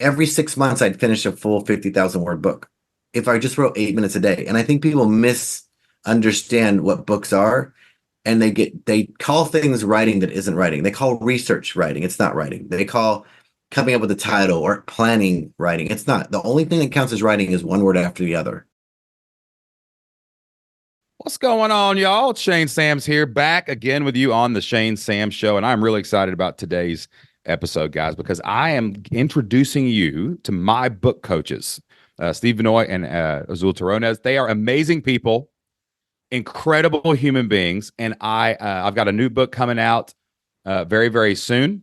every 6 months I'd finish a full 50,000 word book if I just wrote 8 minutes a day. And I think people misunderstand what books are, and they call things writing that isn't writing. They call research writing. It's not writing. They call coming up with a title or planning writing. It's not. The only thing that counts as writing is one word after the other. What's going on, y'all? It's Shane Sams here, back again with you on the Shane Sams Show. And I'm really excited about today's episode, guys, because I am introducing you to my book coaches, Steve Vannoy and Azul Terronez. They are amazing people, incredible human beings. And I've got a new book coming out very, very soon.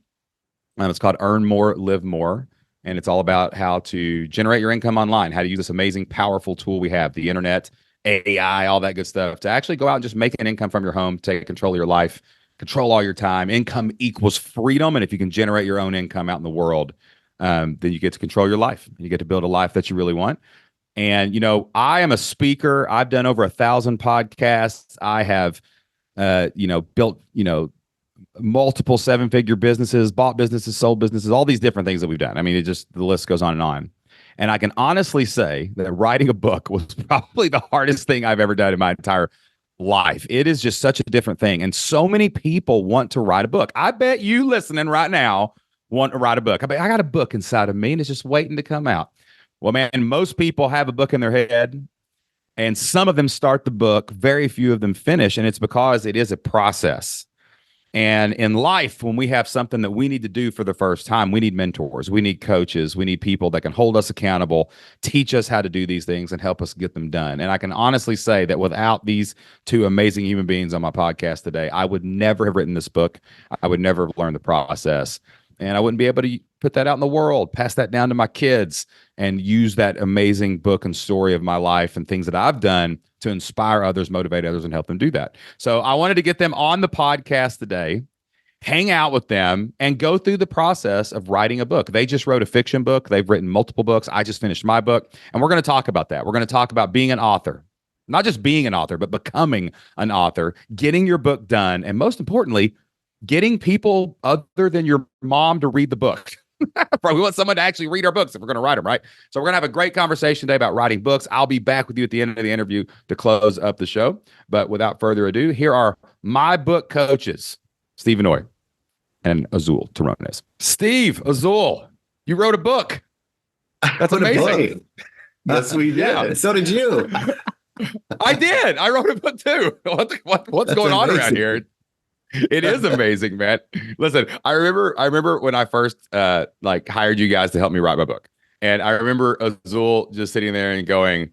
It's called Earn More, Live More. And it's all about how to generate your income online, how to use this amazing, powerful tool we have, the internet, AI, all that good stuff, to actually go out and just make an income from your home, take control of your life, control all your time. Income equals freedom. And if you can generate your own income out in the world, then you get to control your life. You get to build a life that you really want. And, I am a speaker. I've done over 1,000 podcasts. I have, built, multiple seven-figure businesses, bought businesses, sold businesses, all these different things that we've done. I mean, the list goes on and on. And I can honestly say that writing a book was probably the hardest thing I've ever done in my entire life. It is just such a different thing. And so many people want to write a book. I bet you listening right now want to write a book. I got a book inside of me and it's just waiting to come out. Well, man, most people have a book in their head and some of them start the book. Very few of them finish. And it's because it is a process. And in life, when we have something that we need to do for the first time, we need mentors, we need coaches, we need people that can hold us accountable, teach us how to do these things and help us get them done. And I can honestly say that without these two amazing human beings on my podcast today, I would never have written this book. I would never have learned the process. And I wouldn't be able to put that out in the world, pass that down to my kids, and use that amazing book and story of my life and things that I've done to inspire others, motivate others, and help them do that. So I wanted to get them on the podcast today, hang out with them, and go through the process of writing a book. They just wrote a fiction book. They've written multiple books. I just finished my book. And we're going to talk about that. We're going to talk about being an author, not just being an author, but becoming an author, getting your book done, and most importantly, getting people other than your mom to read the book. We want someone to actually read our books if we're going to write them, right? So we're going to have a great conversation today about writing books. I'll be back with you at the end of the interview to close up the show. But without further ado, here are my book coaches, Steve Vannoy and Azul Terronez. Steve, Azul, you wrote a book. That's amazing. Yes, we did. Yeah. So did you. I did. I wrote a book too. What's going on around here? It is amazing, man. Listen, I remember when I first hired you guys to help me write my book. And I remember Azul just sitting there and going,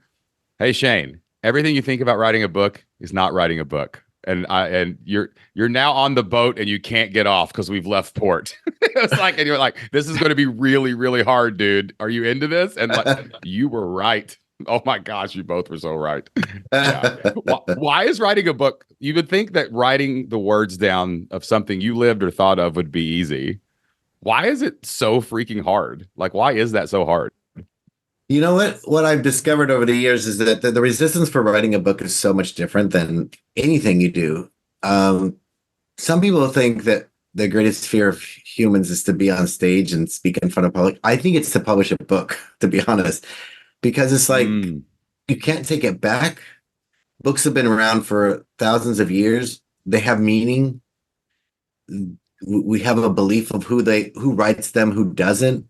"Hey Shane, everything you think about writing a book is not writing a book." And you're now on the boat and you can't get off because we've left port. It's like, and you're like, "This is going to be really, really hard, dude. Are you into this?" And like, you were right. Oh my gosh, you both were so right. Yeah. Why is writing a book? You would think that writing the words down of something you lived or thought of would be easy. Why is it so freaking hard? Like, why is that so hard? You know what? What I've discovered over the years is that the resistance for writing a book is so much different than anything you do. Some people think that the greatest fear of humans is to be on stage and speak in front of public. I think it's to publish a book, to be honest. Because it's like, you can't take it back. Books have been around for thousands of years. They have meaning. We have a belief of who writes them, who doesn't.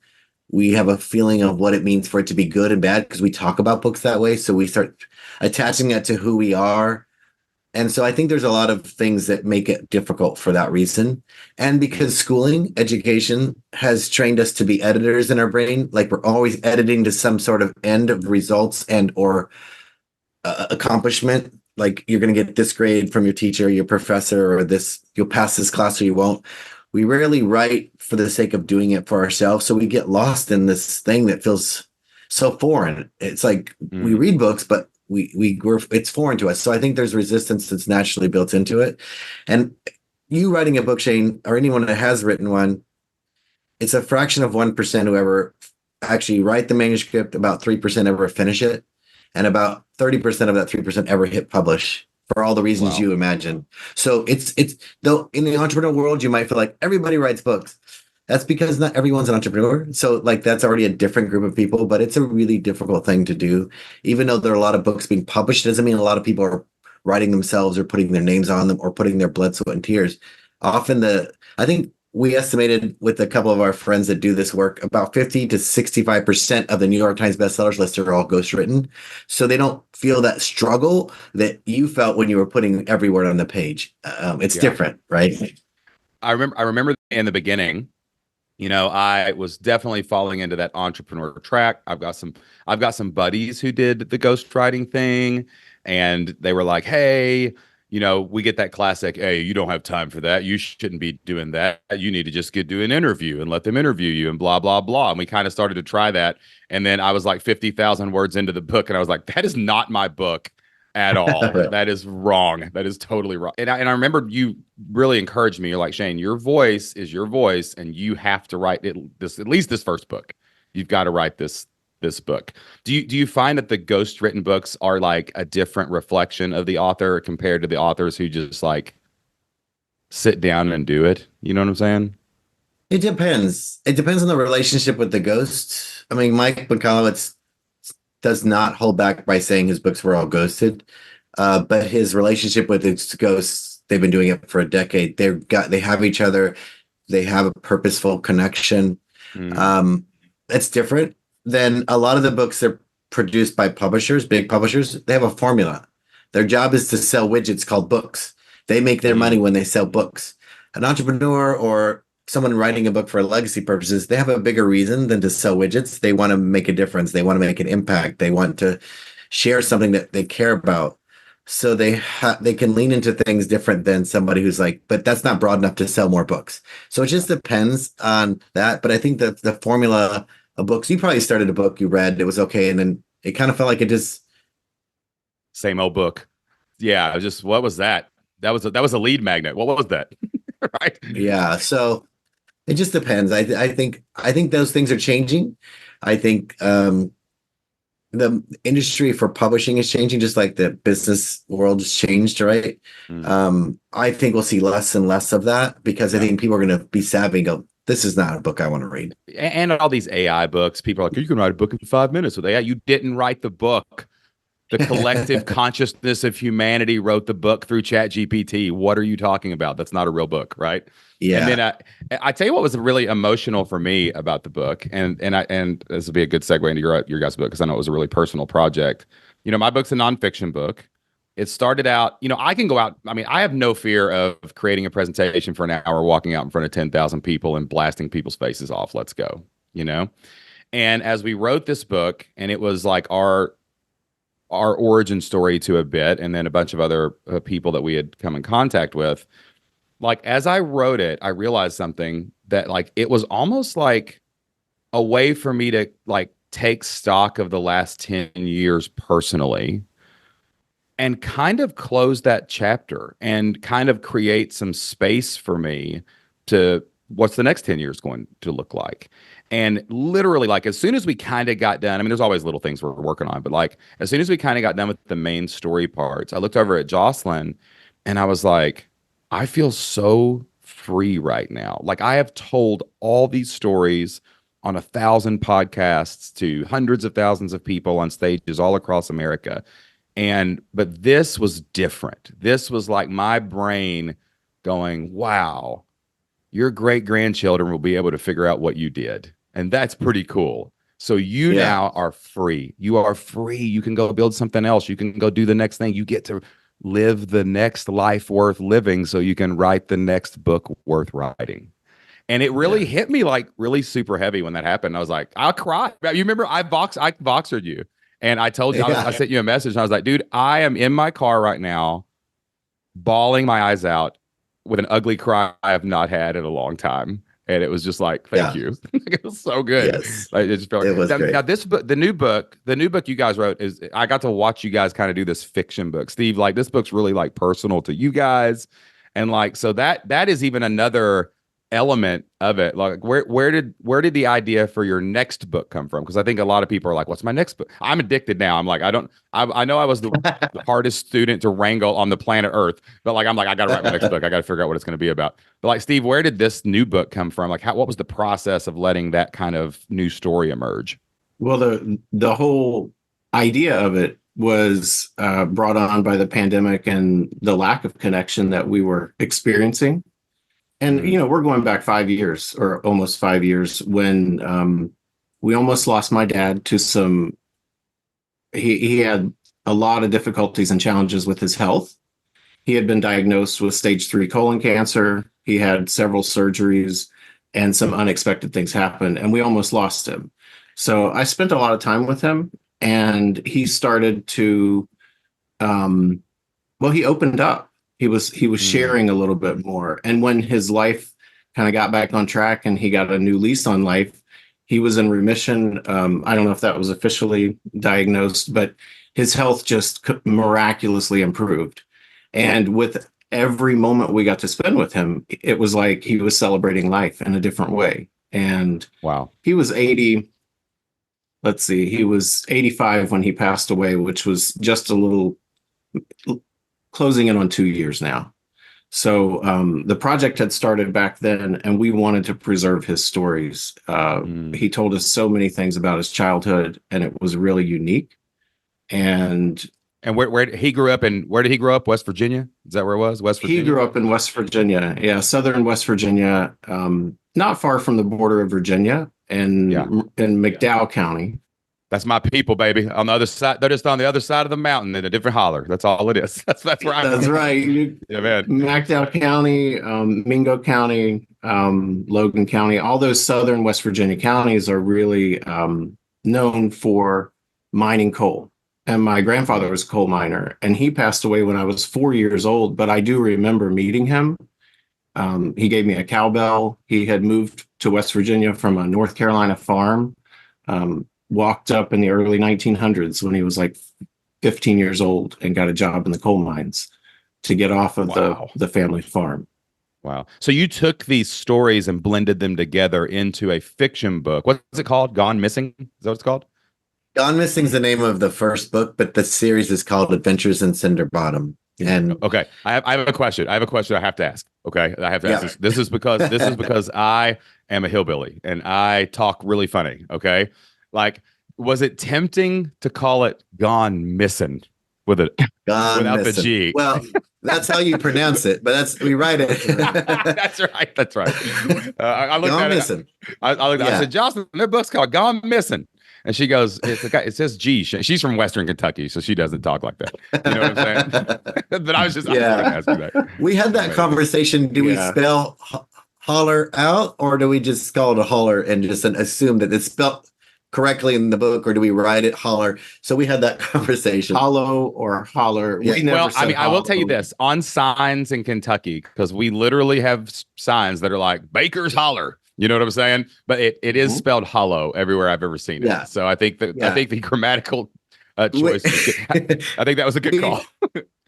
We have a feeling of what it means for it to be good and bad because we talk about books that way. So we start attaching it to who we are. And so I think there's a lot of things that make it difficult for that reason. And because schooling, education has trained us to be editors in our brain, like we're always editing to some sort of end of results and or accomplishment. Like you're going to get this grade from your teacher, your professor, or this, you'll pass this class or you won't. We rarely write for the sake of doing it for ourselves. So we get lost in this thing that feels so foreign. It's like we read books, but it's foreign to us. So I think there's resistance that's naturally built into it. And you writing a book, Shane, or anyone that has written one, it's a fraction of 1% who ever actually write the manuscript, about 3% ever finish it, and about 30% of that 3% ever hit publish for all the reasons you imagine. So it's though in the entrepreneurial world, you might feel like everybody writes books. That's because not everyone's an entrepreneur. So like that's already a different group of people, but it's a really difficult thing to do. Even though there are a lot of books being published, doesn't mean a lot of people are writing themselves or putting their names on them or putting their blood, sweat, and tears. Often I think we estimated with a couple of our friends that do this work, about 50 to 65% of the New York Times bestsellers list are all ghostwritten. So they don't feel that struggle that you felt when you were putting every word on the page. It's Yeah. different, right? I remember in the beginning, I was definitely falling into that entrepreneur track. I've got some buddies who did the ghostwriting thing, and they were like, "Hey, we get that classic, hey, you don't have time for that. You shouldn't be doing that. You need to just do an interview and let them interview you and blah blah blah." And we kind of started to try that, and then I was like 50,000 words into the book, and I was like, "That is not my book at all. That is wrong. That is totally wrong." And I remember you really encouraged me. You're like, "Shane, your voice is your voice, and you have to write at least this first book. You've got to write this book." Do you find that the ghost written books are like a different reflection of the author compared to the authors who just like sit down and do it? You know what I'm saying? It depends. It depends on the relationship with the ghost. I mean, Mike Michalowicz does not hold back by saying his books were all ghosted, but his relationship with his ghosts, they've been doing it for a decade. They have each other. They have a purposeful connection. Mm, Um, it's different than a lot of the books that are produced by publishers, big publishers. They have a formula. Their job is to sell widgets called books. They make their money mm, when they sell books. An entrepreneur or someone writing a book for legacy purposes, they have a bigger reason than to sell widgets. They want to make a difference. They want to make an impact. They want to share something that they care about. So they can lean into things different than somebody who's like, but that's not broad enough to sell more books. So it just depends on that. But I think that the formula of books, you probably started a book you read, it was okay, and then it kind of felt like it just same old book. Yeah. What was that? That was a lead magnet. What was that? Right. yeah. So it just depends. I think those things are changing. I think the industry for publishing is changing, just like the business world has changed, right? Mm, I think we'll see less and less of that because I yeah. think people are going to be savvy and go, "This is not a book I want to read." And all these AI books, people are like, you can write a book in 5 minutes with AI. You didn't write the book. The collective consciousness of humanity wrote the book through Chat GPT. What are you talking about? That's not a real book, right? And then Yeah. I tell you what was really emotional for me about the book, and this would be a good segue into your guys' book because I know it was a really personal project. My book's a nonfiction book. It started out, I can go out. I mean, I have no fear of creating a presentation for an hour, walking out in front of 10,000 people and blasting people's faces off. Let's go, you know? And as we wrote this book, and it was like our origin story to a bit, and then a bunch of other people that we had come in contact with. Like as I wrote it, I realized something that like it was almost like a way for me to like take stock of the last 10 years personally and kind of close that chapter and kind of create some space for me to what's the next 10 years going to look like. And literally, like, as soon as we kind of got done, I mean, there's always little things we're working on, but like, as soon as we kind of got done with the main story parts, I looked over at Jocelyn and I was like, I feel so free right now. Like, I have told all these stories on 1,000 podcasts to hundreds of thousands of people on stages all across America. But this was different. This was like my brain going, wow, your great grandchildren will be able to figure out what you did. And that's pretty cool. So you Yeah. now are free. You are free. You can go build something else. You can go do the next thing. You get to live the next life worth living so you can write the next book worth writing. And it really Yeah. hit me like really super heavy when that happened. I was like, I'll cry. You remember I boxered you. And I told you, I Yeah. sent you a message and I was like, dude, I am in my car right now, bawling my eyes out with an ugly cry I have not had in a long time. And it was just like, thank Yeah. you. It was so good. Yes. Like, it just felt It like, was now great. this book, the new book you guys wrote is I got to watch you guys kind of do this fiction book. Steve, like this book's really like personal to you guys. And like, so that is even another element of it, like where did the idea for your next book come from? Because I think a lot of people are like, what's my next book? I'm addicted now. I'm like, I know I was the hardest student to wrangle on the planet Earth, but like I'm like, I gotta write my next book. I gotta figure out what it's gonna be about. But like Steve, where did this new book come from? Like what was the process of letting that kind of new story emerge? Well, the whole idea of it was brought on by the pandemic and the lack of connection that we were experiencing. And we're going back 5 years, or almost 5 years, when we almost lost my dad to some. He had a lot of difficulties and challenges with his health. He had been diagnosed with stage 3 colon cancer. He had several surgeries, and some unexpected things happened, and we almost lost him. So I spent a lot of time with him, and he started to, he opened up. He was sharing a little bit more. And when his life kind of got back on track and he got a new lease on life, he was in remission. I don't know if that was officially diagnosed, but his health just miraculously improved. And with every moment we got to spend with him, it was like he was celebrating life in a different way. And Wow. He was 80. Let's see, he was 85 when he passed away, which was just a little closing in on 2 years now. So the project had started back then, and we wanted to preserve his stories. He told us so many things about his childhood, and it was really unique. And where he grew up, and where did he grow up? West Virginia? Is that where it was? West Virginia? He grew up in West Virginia. Yeah, southern West Virginia, not far from the border of Virginia, and in McDowell County. That's my people, baby. On the other side, they're just on the other side of the mountain in a different holler. That's all it is. That's where I'm. That's right. Yeah, man. McDowell County, Mingo County, Logan County, all those southern West Virginia counties are really known for mining coal. And my grandfather was a coal miner, and he passed away when I was 4 years old. But I do remember meeting him. He gave me a cowbell. He had moved to West Virginia from a North Carolina farm. Walked up in the early 1900s when he was like 15 years old and got a job in the coal mines to get off of the family farm. Wow. So you took these stories and blended them together into a fiction book. What's it called? Gone Missing? Is that what it's called? Gone Missing is the name of the first book, but the series is called Adventures in Cinder Bottom. And okay, I have a question. I have a question I have to ask. Okay, I have to ask this. This is because I am a hillbilly and I talk really funny. Okay. Like, was it tempting to call it Gone Missing without the G? Well, that's how you pronounce it, but we write it. That's right. That's right. I looked Gone at Missing. I said, Jocelyn, their book's called Gone Missing. And she goes, it says G. She's from Western Kentucky, so she doesn't talk like that. You know what I'm saying? But I was just asking that. We had that conversation. Do we spell holler out, or do we just call it a holler and just assume that it's spelled correctly in the book, or do we write it holler? So we had that conversation. Hollow or holler. Yeah. Well, I mean, I will tell you this, on signs in Kentucky, because we literally have signs that are like Baker's Holler. You know what I'm saying? But it is spelled hollow everywhere I've ever seen it. Yeah. So I think the grammatical choice. I think that was a good call.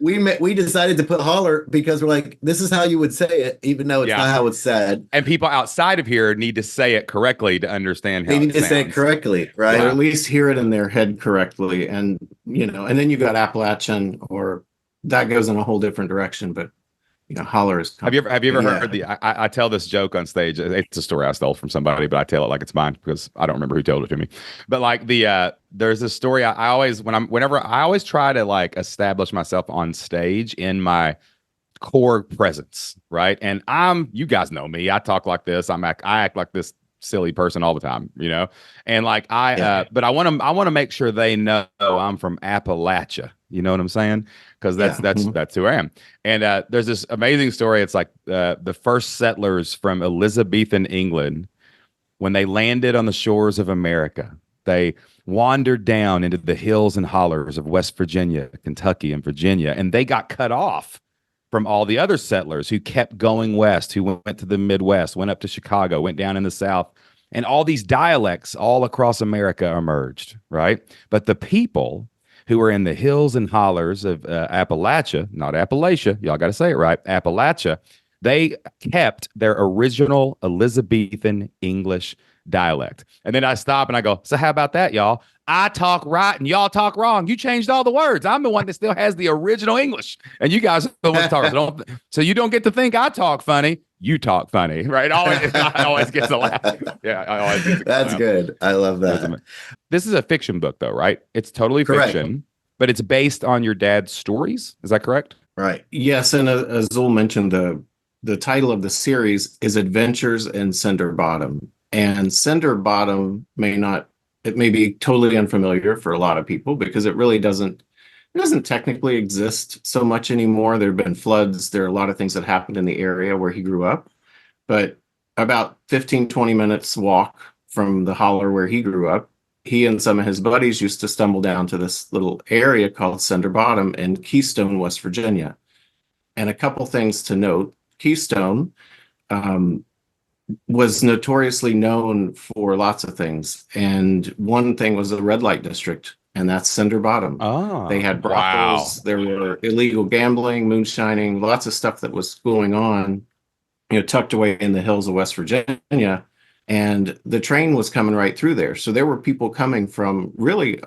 We decided to put holler because we're like, this is how you would say it, even though it's not how it's said. And people outside of here need to say it correctly to understand how they need to say it correctly, right? Or at least hear it in their head correctly. And and then you got Appalachian, or that goes in a whole different direction. But holler is. Have you ever heard I tell this joke on stage. It's a story I stole from somebody, but I tell it like it's mine because I don't remember who told it to me. But like there's this story I always try to like establish myself on stage in my core presence, right? And you guys know me. I talk like this. I act like this silly person all the time, and like but I want to make sure they know I'm from Appalachia. You know what I'm saying? Because that's who I am. And there's this amazing story. It's like the first settlers from Elizabethan England, when they landed on the shores of America, they wandered down into the hills and hollers of West Virginia, Kentucky, and Virginia, and they got cut off from all the other settlers who kept going west, who went to the Midwest, went up to Chicago, went down in the South, and all these dialects all across America emerged, right? But the people who were in the hills and hollers of Appalachia, not Appalachia, y'all got to say it right, Appalachia, They kept their original Elizabethan English dialect. And then I stop and I go, so how about that, y'all? I talk right and y'all talk wrong. You changed all the words. I'm the one that still has the original English. And you guys are the ones talking. So you don't get to think I talk funny. You talk funny, right? I always get to laugh. Yeah, I always get to That's laugh. good. I love that. This is a fiction book, though, right? It's totally Correct. fiction, but it's based on your dad's stories. Is that correct? Right. Yes, and Azul mentioned the title of the series is Adventures in Cinder Bottom. And Cinder Bottom it may be totally unfamiliar for a lot of people because it really doesn't technically exist so much anymore. There have been floods. There are a lot of things that happened in the area where he grew up. But about 15, 20 minutes walk from the holler where he grew up, he and some of his buddies used to stumble down to this little area called Cinder Bottom in Keystone, West Virginia. And a couple things to note. Keystone was notoriously known for lots of things. And one thing was the red light district, and that's Cinder Bottom. Oh, they had brothels, wow. There were illegal gambling, moonshining, lots of stuff that was going on, tucked away in the hills of West Virginia. And the train was coming right through there. So there were people coming from really,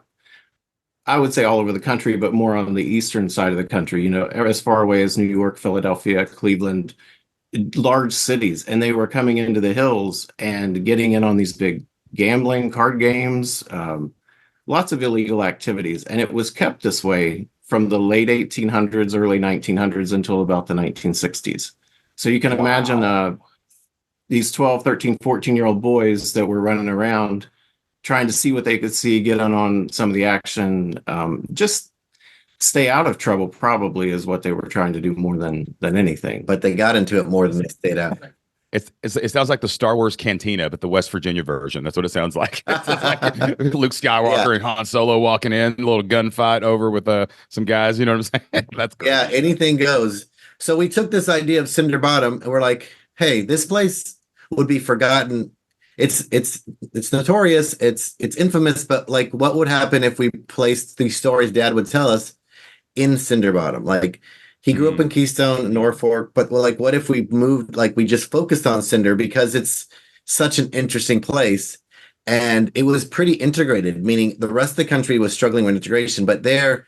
I would say all over the country, but more on the eastern side of the country, as far away as New York, Philadelphia, Cleveland, large cities. And they were coming into the hills and getting in on these big gambling, card games, lots of illegal activities. And it was kept this way from the late 1800s, early 1900s until about the 1960s. So you can imagine these 12, 13, 14-year-old boys that were running around trying to see what they could see, get on some of the action, just stay out of trouble probably is what they were trying to do more than anything. But they got into it more than they stayed out. It sounds like the Star Wars Cantina, but the West Virginia version. That's what it sounds like. It's like Luke Skywalker and Han Solo walking in, a little gunfight over with some guys. You know what I'm saying? That's cool. Yeah, anything goes. So we took this idea of Cinder Bottom and we're like, hey, this place would be forgotten. It's notorious. It's infamous. But like, what would happen if we placed these stories Dad would tell us in Cinder Bottom? Like, he grew up in Keystone, Norfolk, but like, what if we moved, like we just focused on Cinder because it's such an interesting place. And it was pretty integrated, meaning the rest of the country was struggling with integration, but there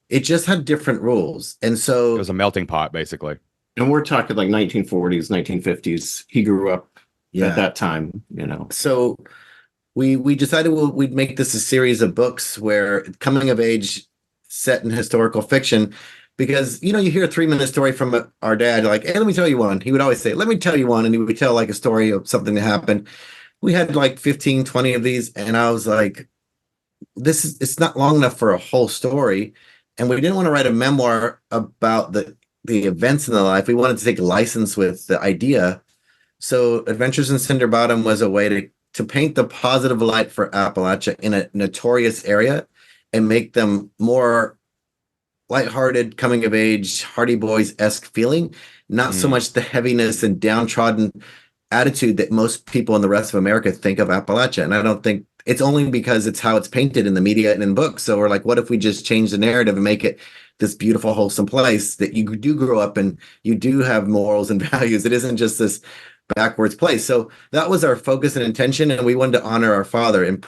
it just had different rules. And so it was a melting pot, basically. And we're talking like 1940s, 1950s. He grew up at that time, So we decided we'd make this a series of books where coming of age set in historical fiction. Because, you hear a 3-minute story from our dad, like, hey, let me tell you one. He would always say, let me tell you one. And he would tell like a story of something that happened. We had like 15, 20 of these. And I was like, it's not long enough for a whole story. And we didn't want to write a memoir about the events in the life. We wanted to take a license with the idea. So Adventures in Cinder Bottom was a way to paint the positive light for Appalachia in a notorious area and make them more lighthearted, coming of age, Hardy Boys-esque feeling, not so much the heaviness and downtrodden attitude that most people in the rest of America think of Appalachia. And I don't think it's only because it's how it's painted in the media and in books. So we're like, what if we just change the narrative and make it this beautiful, wholesome place that you do grow up in, you do have morals and values. It isn't just this backwards place. So that was our focus and intention. And we wanted to honor our father and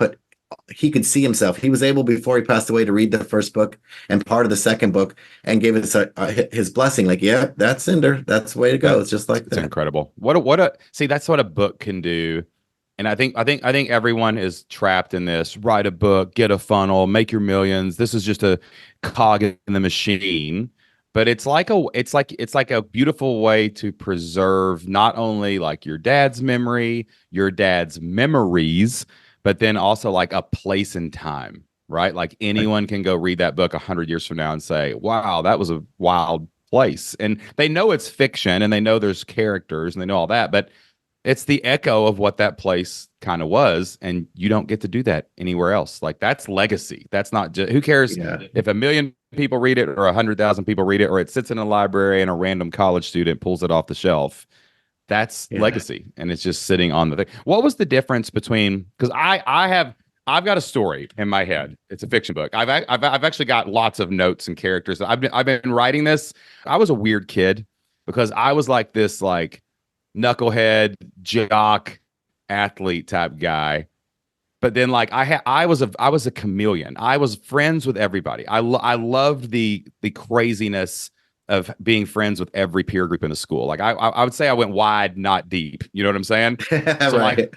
he could see himself. He was able, before he passed away, to read the first book and part of the second book and gave us his blessing. Like, yeah, that's Cinder. That's the way to go. It's just like that. It's incredible. See, that's what a book can do. And I think everyone is trapped in this. Write a book, get a funnel, make your millions. This is just a cog in the machine. But it's like a beautiful way to preserve not only like your dad's memory, your dad's memories, but then also like a place and time, right? Like anyone can go read that book 100 years from now and say, wow, that was a wild place. And they know it's fiction and they know there's characters and they know all that, but it's the echo of what that place kind of was. And you don't get to do that anywhere else. Like that's legacy. That's not just, who cares if 1 million people read it or 100,000 people read it, or it sits in a library and a random college student pulls it off the shelf. That's legacy, and it's just sitting on the thing. What was the difference between? Because I've got a story in my head. It's a fiction book. I've actually got lots of notes and characters. I've been writing this. I was a weird kid because I was like this like knucklehead jock athlete type guy. But then like I was a chameleon. I was friends with everybody. I loved the craziness of being friends with every peer group in the school. Like I would say I went wide, not deep. You know what I'm saying? So Right.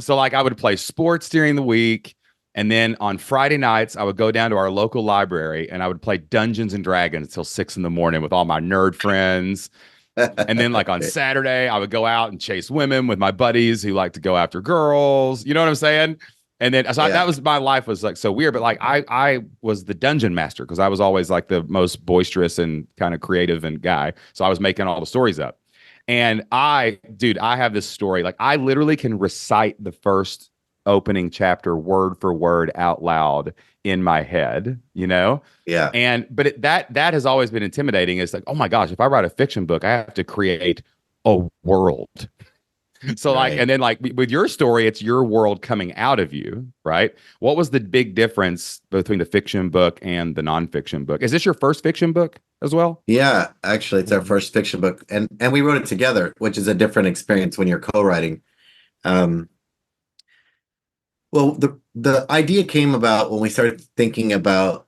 like I would play sports during the week, and then on Friday nights I would go down to our local library and I would play Dungeons and Dragons until 6 in the morning with all my nerd friends. And then like on Saturday, I would go out and chase women with my buddies who like to go after girls. You know what I'm saying? And then so that was my life was like so weird. But like I was the dungeon master because I was always like the most boisterous and kind of creative and guy. So I was making all the stories up. And dude, I have this story. Like I literally can recite the first opening chapter word for word out loud in my head, you know? Yeah. But that has always been intimidating. It's like, oh my gosh, if I write a fiction book, I have to create a world. So like, Right. and then like with your story, it's your world coming out of you, right? What was the big difference between the fiction book and the nonfiction book? Is this your first fiction book as well? Yeah, actually, it's our first fiction book, and we wrote it together, which is a different experience when you're co-writing. Um, well, the idea came about when we started thinking about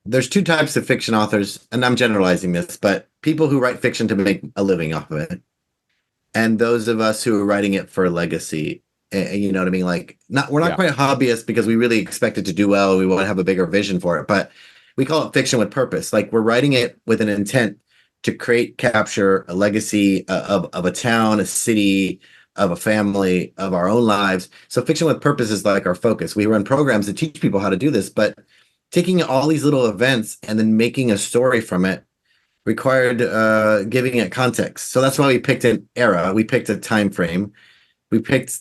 there's two types of fiction authors, and I'm generalizing this, but people who write fiction to make a living off of it, and those of us who are writing it for a legacy. And you know what I mean? Like, we're not quite hobbyists because we really expect it to do well. We want to have a bigger vision for it, but we call it fiction with purpose. Like we're writing it with an intent to capture a legacy of a town, a city, of a family, of our own lives. So fiction with purpose is like our focus. We run programs to teach people how to do this, but taking all these little events and then making a story from it required giving it context. So that's why we picked an era. We picked a time frame. We picked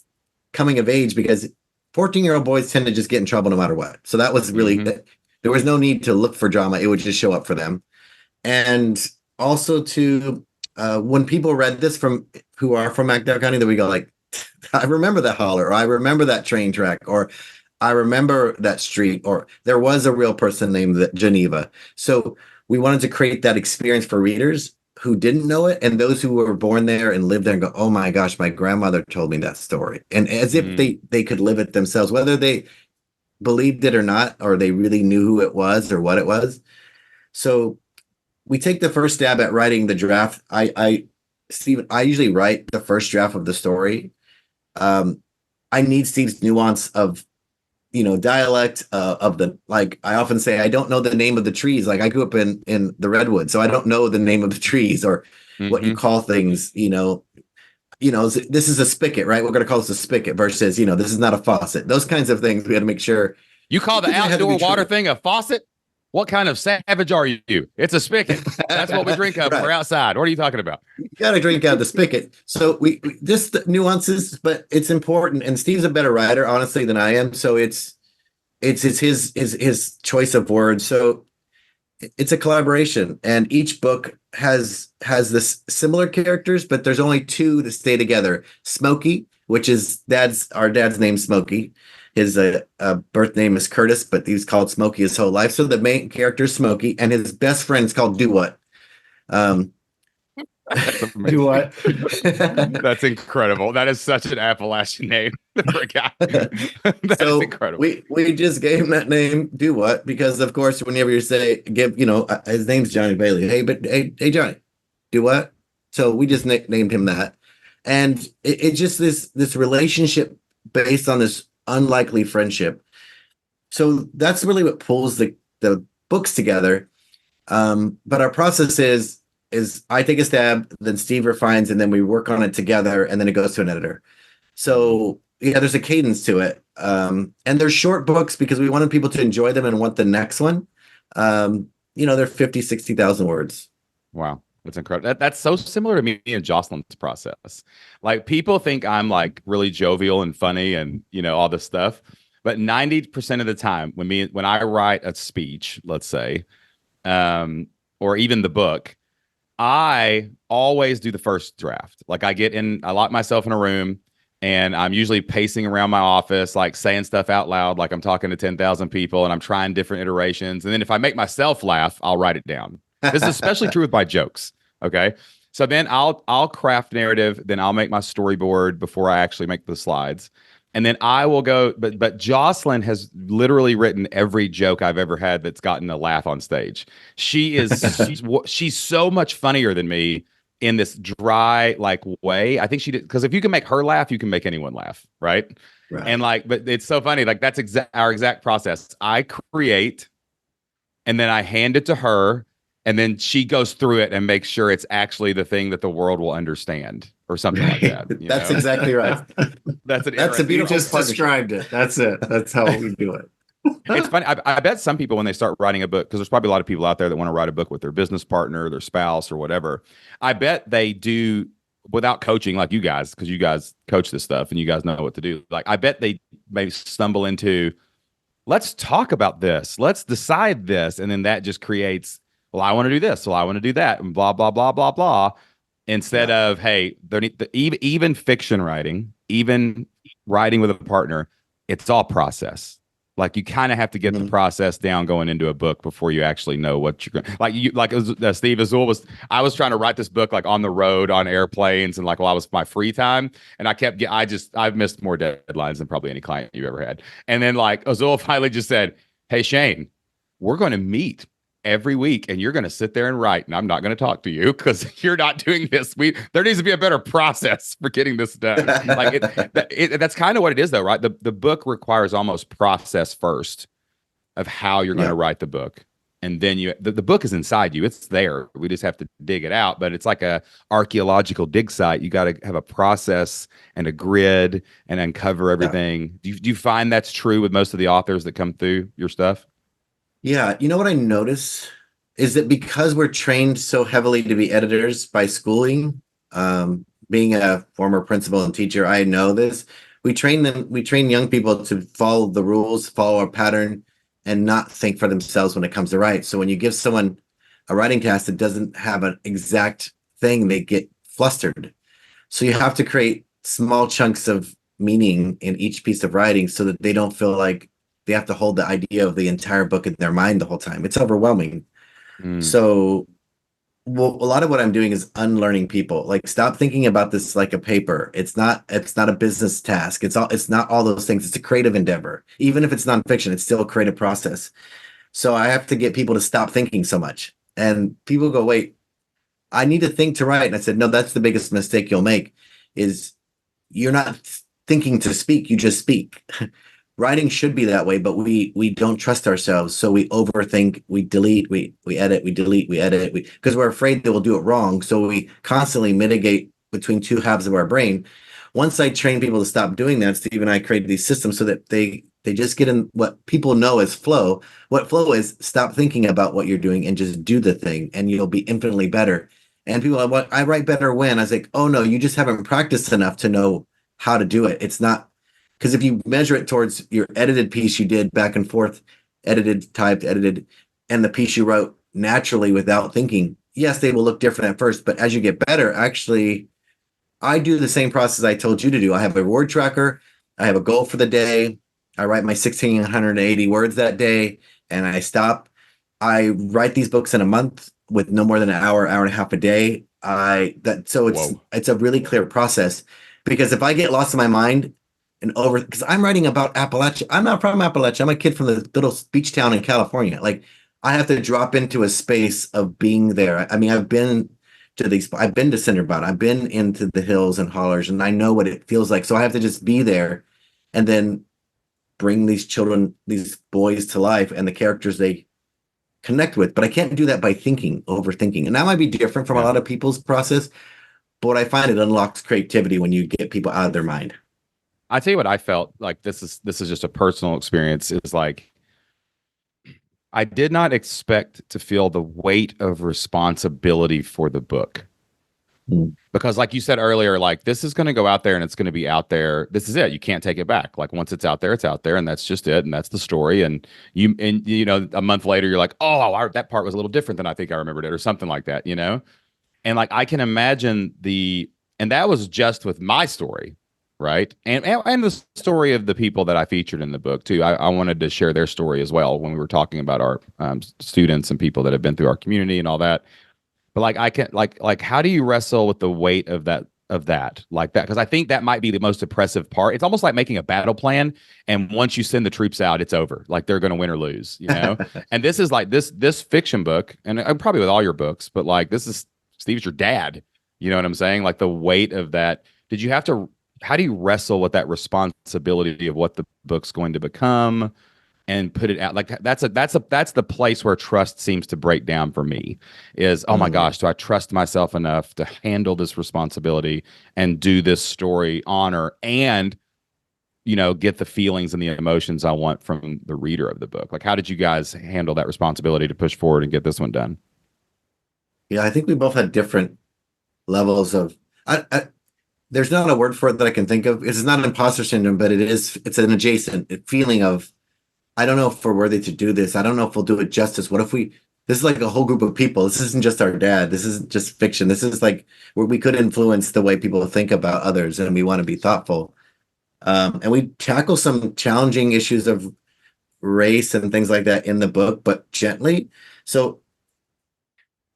coming of age because 14-year-old boys tend to just get in trouble no matter what. So that was really, there was no need to look for drama. It would just show up for them. And also to, when people read this who are from McDowell County, that we go like, I remember that holler, or I remember that train track, or I remember that street, or there was a real person named Geneva. So we wanted to create that experience for readers who didn't know it, and those who were born there and lived there and go, oh my gosh, my grandmother told me that story. And as if they could live it themselves, whether they believed it or not, or they really knew who it was or what it was. So we take the first stab at writing the draft. Steve, I usually write the first draft of the story. I need Steve's nuance of dialect of the, like I often say, I don't know the name of the trees. Like I grew up in the redwood, so I don't know the name of the trees or what you call things. This is a spigot, right? We're going to call this a spigot versus this is not a faucet. Those kinds of things we had to make sure. You call the outdoor water thing a faucet? What kind of savage are you? It's a spigot. That's what we drink of when we're outside. What are you talking about? You got to drink out the spigot. So we just the nuances, but it's important. And Steve's a better writer, honestly, than I am. So it's his choice of words. So it's a collaboration, and each book has this similar characters, but there's only two that stay together. Smokey, which is our dad's name, Smokey. His birth name is Curtis, but he's called Smokey his whole life. So the main character is Smokey, and his best friend is called Do What. Do what? That's incredible. That is such an Appalachian name for a guy. That's incredible. We just gave him that name, Do What, because of course, whenever you say his name's Johnny Bailey. Hey Johnny, do what? So we just named him that, and it's just this relationship based on this unlikely friendship. So that's really what pulls the books together. But our process is I take a stab, then Steve refines, and then we work on it together, and then it goes to an editor. So yeah, there's a cadence to it. And they're short books because we wanted people to enjoy them and want the next one. They're 50, 60,000 words. Wow. That's incredible. That's so similar to me and Jocelyn's process. Like people think I'm like really jovial and funny and all this stuff, but 90% of the time when I write a speech, let's say, or even the book, I always do the first draft. Like I lock myself in a room and I'm usually pacing around my office, like saying stuff out loud, like I'm talking to 10,000 people and I'm trying different iterations. And then if I make myself laugh, I'll write it down. This is especially true with my jokes. Okay. So then I'll craft narrative, then I'll make my storyboard before I actually make the slides. And then I will go, but Jocelyn has literally written every joke I've ever had that's gotten a laugh on stage. She's so much funnier than me in this dry like way. I think she did, because if you can make her laugh, you can make anyone laugh, right? Right. And like, but it's so funny. Like that's our exact process. I create, and then I hand it to her, and then she goes through it and makes sure it's actually the thing that the world will understand, or something like that. That's exactly right. That's a You beautiful. just described it. That's it. That's how we do it. It's funny. I bet some people, when they start writing a book, because there's probably a lot of people out there that want to write a book with their business partner, their spouse, or whatever. I bet they do without coaching, like you guys, because you guys coach this stuff and you guys know what to do. Like I bet they maybe stumble into, let's talk about this, let's decide this, and then that just creates, well, I want to do this, well, I want to do that, and blah blah blah blah blah. Instead of, hey, even fiction writing, even writing with a partner, it's all process. Like you kind of have to get the process down going into a book before you actually know what you're going. Like Steve, I was trying to write this book like on the road, on airplanes, and like while I was my free time, and I've missed more deadlines than probably any client you ever had. And then like Azul finally just said, "Hey Shane, we're going to meet every week, and you're going to sit there and write, and I'm not going to talk to you because you're not doing this. There needs to be a better process for getting this done." Like that's kind of what it is, though, right? The book requires almost process first of how you're going to write the book, and then the book is inside you. It's there. We just have to dig it out. But it's like a archaeological dig site. You got to have a process and a grid and uncover everything. Do you find that's true with most of the authors that come through your stuff? Yeah, you know what I notice is that because we're trained so heavily to be editors by schooling, being a former principal and teacher, I know this. We train young people to follow the rules, follow a pattern, and not think for themselves when it comes to write. So when you give someone a writing task that doesn't have an exact thing, they get flustered. So you have to create small chunks of meaning in each piece of writing so that they don't feel like they have to hold the idea of the entire book in their mind the whole time. It's overwhelming. So a lot of what I'm doing is unlearning people. Like, stop thinking about this like a paper. It's not a business task. It's not all those things. It's a creative endeavor. Even if it's nonfiction, it's still a creative process. So I have to get people to stop thinking so much. And people go, wait, I need to think to write. And I said, no, that's the biggest mistake you'll make, is you're not thinking to speak. You just speak. Writing should be that way, but we don't trust ourselves. So we overthink, we delete, we edit, we delete, we edit, because we're afraid that we'll do it wrong. So we constantly mitigate between two halves of our brain. Once I train people to stop doing that, Steve and I created these systems so that they just get in what people know as flow. What flow is: stop thinking about what you're doing and just do the thing, and you'll be infinitely better. And people are, what, I write better when? I was like, oh no, you just haven't practiced enough to know how to do it. It's not. Because if you measure it towards your edited piece you did back and forth, edited, typed, edited, and the piece you wrote naturally without thinking, yes, they will look different at first. But as you get better, actually, I do the same process I told you to do. I have a word tracker. I have a goal for the day. I write my 1,680 words that day, and I stop. I write these books in a month with no more than an hour, hour and a half a day. It's a really clear process, because if I get lost in my mind, because I'm writing about Appalachia. I'm not from Appalachia. I'm a kid from the little beach town in California. Like, I have to drop into a space of being there. I mean, I've been to Cinder Butte. I've been into the hills and hollers, and I know what it feels like. So I have to just be there and then bring these children, these boys to life and the characters they connect with. But I can't do that by overthinking. And that might be different from a lot of people's process, but I find it unlocks creativity when you get people out of their mind. I tell you what I felt like. This is just a personal experience. Is like, I did not expect to feel the weight of responsibility for the book, because, like you said earlier, like, this is going to go out there and it's going to be out there. This is it. You can't take it back. Like, once it's out there, and that's just it, and that's the story. And you know, a month later, you're like, oh, that part was a little different than I think I remembered it, or something like that. You know, and like, I can imagine and that was just with my story. Right. And the story of the people that I featured in the book, too. I wanted to share their story as well when we were talking about our students and people that have been through our community and all that. But like I can like how do you wrestle with the weight of that like that? Because I think that might be the most oppressive part. It's almost like making a battle plan, and once you send the troops out, it's over. Like they're going to win or lose, you know. And this is like this fiction book, and probably with all your books, but like this is Steve's your dad. You know what I'm saying? Like the weight of that. Did you have to? How do you wrestle with that responsibility of what the book's going to become? And put it out like that's the place where trust seems to break down for me is, oh my gosh, do I trust myself enough to handle this responsibility and do this story honor and get the feelings and the emotions I want from the reader of the book? Like how did you guys handle that responsibility to push forward and get this one done? Yeah, I think we both had different levels of there's not a word for it that I can think of. It's not imposter syndrome, but it's an adjacent feeling of, I don't know if we're worthy to do this. I don't know if we'll do it justice. What if this is like a whole group of people. This isn't just our dad. This isn't just fiction. This is like where we could influence the way people think about others, and we want to be thoughtful. And we tackle some challenging issues of race and things like that in the book, but gently. So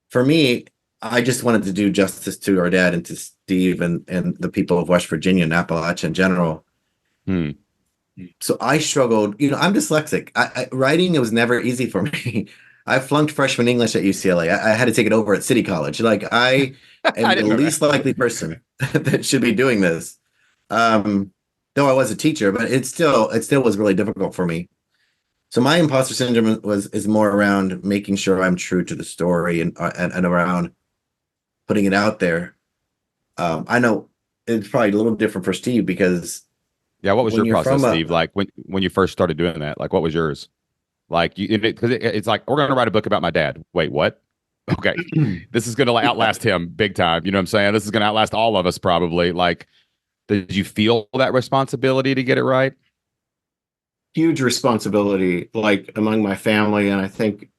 for me, I just wanted to do justice to our dad and to Steve and the people of West Virginia and Appalachia in general. So I struggled, I'm dyslexic. Writing, it was never easy for me. I flunked freshman English at UCLA. I had to take it over at City College. Like I am the least likely person that should be doing this. Though I was a teacher, but it still was really difficult for me. So my imposter syndrome is more around making sure I'm true to the story and around putting it out there. I know it's probably a little different for Steve because yeah, what was your process, Steve? Like when you first started doing that, like what was yours? Like because it's like we're going to write a book about my dad. Wait, what? Okay, this is going to outlast him big time. You know what I'm saying? This is going to outlast all of us probably. Like, did you feel that responsibility to get it right? Huge responsibility, like among my family, and I think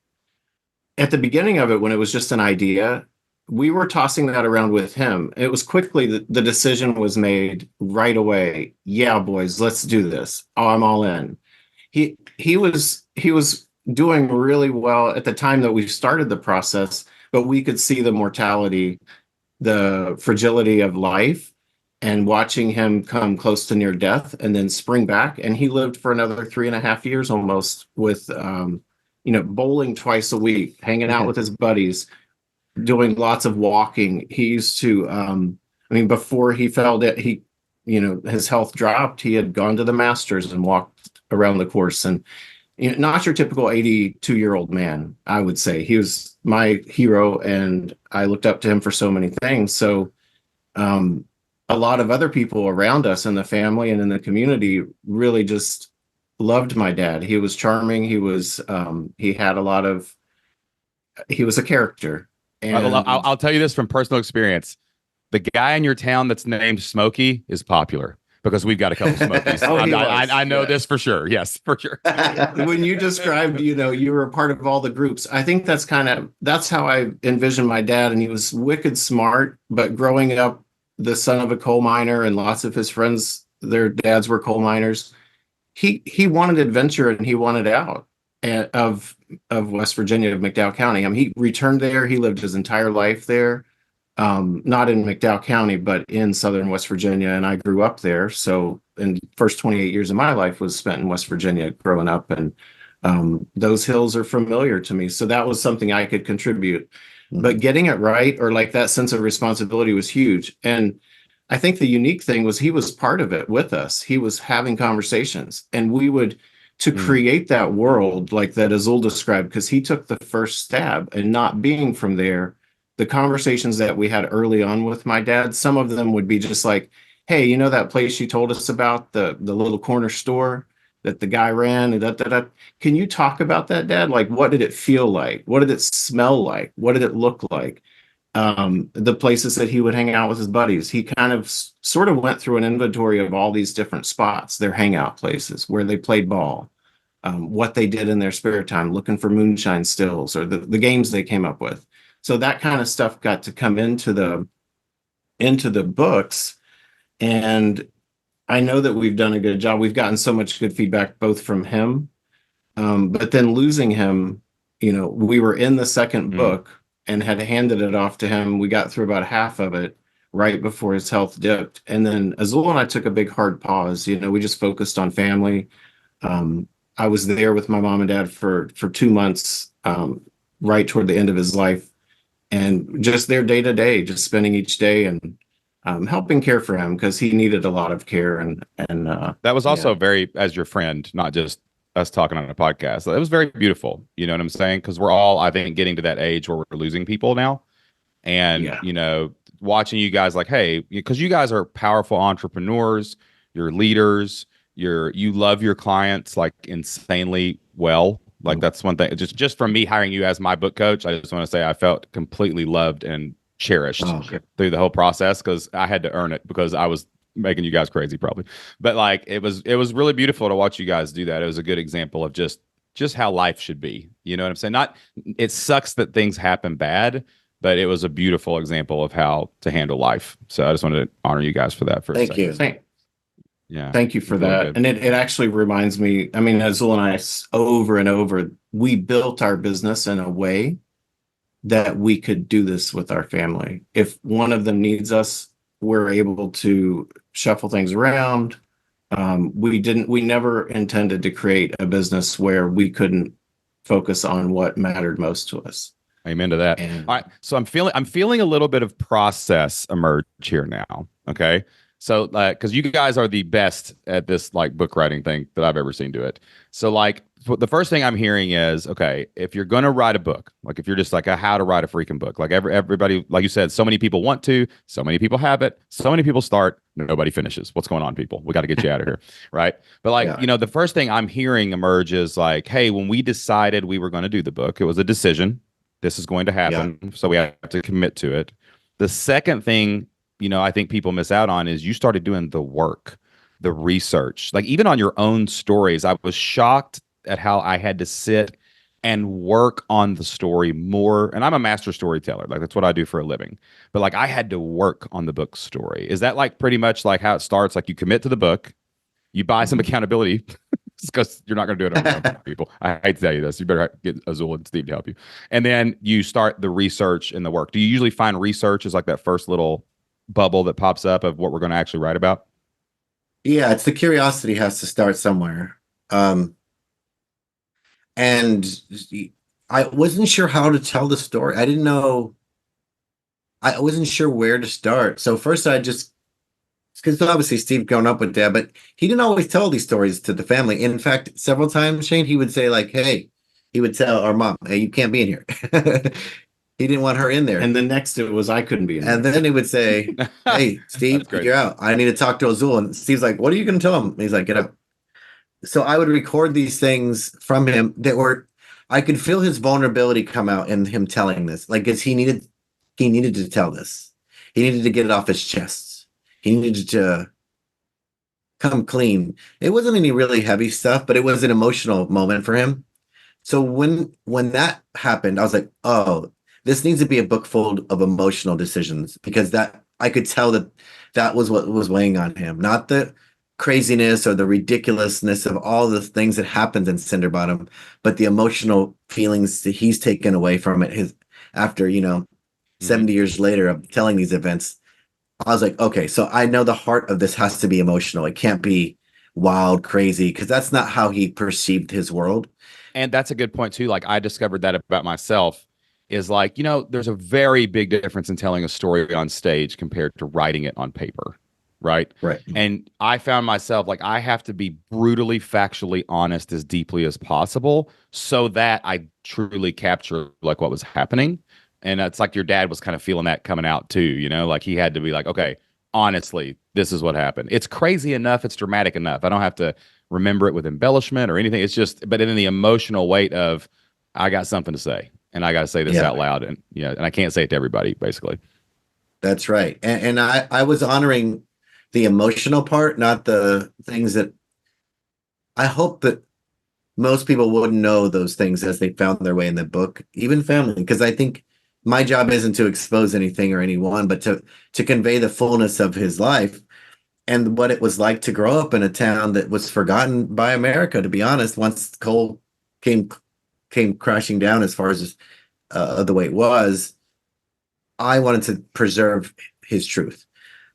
at the beginning of it, when it was just an idea, we were tossing that around with him. It was quickly the decision was made right away. Yeah, boys, let's do this. Oh, I'm all in. He was doing really well at the time that we started the process, but we could see the mortality, the fragility of life, and watching him come close to near death and then spring back. And he lived for another 3.5 years almost with bowling twice a week, hanging out with his buddies, doing lots of walking. He used to, before he fell dead, his health dropped. He had gone to the Masters and walked around the course. And not your typical 82-year-old man, I would say. He was my hero, and I looked up to him for so many things. So a lot of other people around us in the family and in the community really just loved my dad. He was charming. He was he was a character. And I'll tell you this from personal experience. The guy in your town that's named Smokey is popular because we've got a couple Smokies. I know this for sure. Yes, for sure. When you described, you were a part of all the groups. I think that's how I envisioned my dad. And he was wicked smart, but growing up the son of a coal miner, and lots of his friends, their dads were coal miners. He wanted adventure, and he wanted out of West Virginia, of McDowell County. He returned there. He lived his entire life there, not in McDowell County, but in southern West Virginia. And I grew up there. So in the first 28 years of my life was spent in West Virginia growing up. And those hills are familiar to me. So that was something I could contribute. But getting it right, or like that sense of responsibility, was huge. And I think the unique thing was he was part of it with us. He was having conversations, and we would, to create that world like that Azul described, because he took the first stab, and not being from there, the conversations that we had early on with my dad, some of them would be just like, hey, that place you told us about, the little corner store that the guy ran, and can you talk about that, Dad? Like, what did it feel like? What did it smell like? What did it look like? The places that he would hang out with his buddies. He kind of sort of went through an inventory of all these different spots, their hangout places, where they played ball, what they did in their spare time, looking for moonshine stills, or the games they came up with. So that kind of stuff got to come into the books. And I know that we've done a good job. We've gotten so much good feedback, both from him, but then losing him, we were in the second book, and had handed it off to him. We got through about half of it right before his health dipped. And then Azul and I took a big hard pause. We just focused on family. I was there with my mom and dad for 2 months, right toward the end of his life, and just there day to day, just spending each day and helping care for him because he needed a lot of care. And That was also yeah. very, as your friend, not just us talking on a podcast. It was very beautiful. You know what I'm saying? Because we're all, I think, getting to that age where we're losing people now. And, Yeah. watching you guys like, hey, because you guys are powerful entrepreneurs, you're leaders, you love your clients like insanely well. Like that's one thing. Just from me hiring you as my book coach, I just want to say I felt completely loved and cherished Oh, okay. through the whole process because I had to earn it because I was making you guys crazy probably. But like it was really beautiful to watch you guys do that. It was a good example of just how life should be. You know what I'm saying? Not it sucks that things happen bad, but it was a beautiful example of how to handle life. So I just wanted to honor you guys for that for a Thank second. you. Yeah. Thank you for Feel that. good. And it actually reminds me, I mean, Azul and I, over and over, we built our business in a way that we could do this with our family. If one of them needs us, we're able to shuffle things around. We never intended to create a business where we couldn't focus on what mattered most to us. Amen to that. And All right. So I'm feeling a little bit of process emerge here now. Okay. So because you guys are the best at this like book writing thing that I've ever seen do it. So like the first thing I'm hearing is, okay, if you're gonna write a book, like if you're just like a how to write a freaking book, like everybody, like you said, so many people want to, so many people have it, so many people start, nobody finishes. What's going on, people? We got to get you out of here. Right. But like, Yeah. the first thing I'm hearing emerge is like, hey, when we decided we were going to do the book, it was a decision. This is going to Yeah. happen. So we have to commit to it. The second thing, I think people miss out on is you started doing the work, the research. Like even on your own stories, I was shocked at how I had to sit and work on the story more. And I'm a master storyteller. Like that's what I do for a living. But like I had to work on the book story. Is that like pretty much like how it starts? Like you commit to the book, you buy some accountability because you're not going to do it on your own, people. I hate to tell you this. You better get Azul and Steve to help you. And then you start the research and the work. Do you usually find research is like that first little bubble that pops up of what we're going to actually write about? Yeah, it's the curiosity has to start somewhere. And I wasn't sure how to tell the story. I didn't know. I wasn't sure where to start. So first I just, because obviously Steve grown up with dad, but he didn't always tell these stories to the family. In fact, several times, Shane, he would say like, hey, he would tell our mom, hey, you can't be in here. He didn't want her in there. and the next it was I couldn't be in And there. then he would say, hey, Steve, That's great. you're out. I need to talk to Azul. And Steve's like, what are you going to tell him? And he's like, get out. So I would record these things from him that were, I could feel his vulnerability come out in him telling this. Like, because he needed to tell this. He needed to get it off his chest. He needed to come clean. It wasn't any really heavy stuff, but it was an emotional moment for him. So when that happened, I was like, oh, this needs to be a book full of emotional decisions because that I could tell that was what was weighing on him, not the craziness or the ridiculousness of all the things that happened in Cinderbottom, but the emotional feelings that he's taken away from it. His after 70 years later of telling these events, I was like, okay, so I know the heart of this has to be emotional. It can't be wild, crazy, because that's not how he perceived his world. And that's a good point too. Like I discovered that about myself is like, there's a very big difference in telling a story on stage compared to writing it on paper. Right. Right. And I found myself like I have to be brutally factually honest as deeply as possible so that I truly capture like what was happening. And it's like your dad was kind of feeling that coming out too, like he had to be like, okay, honestly, this is what happened. It's crazy enough. It's dramatic enough. I don't have to remember it with embellishment or anything. It's just, but in the emotional weight of, I got something to say and I got to say this Yeah. out loud. And and I can't say it to everybody, basically. That's right. And I was honoring the emotional part, not the things that I hope that most people wouldn't know those things as they found their way in the book, even family, because I think my job isn't to expose anything or anyone, but to convey the fullness of his life and what it was like to grow up in a town that was forgotten by America, to be honest, once coal came crashing down as far as the way it was, I wanted to preserve his truth.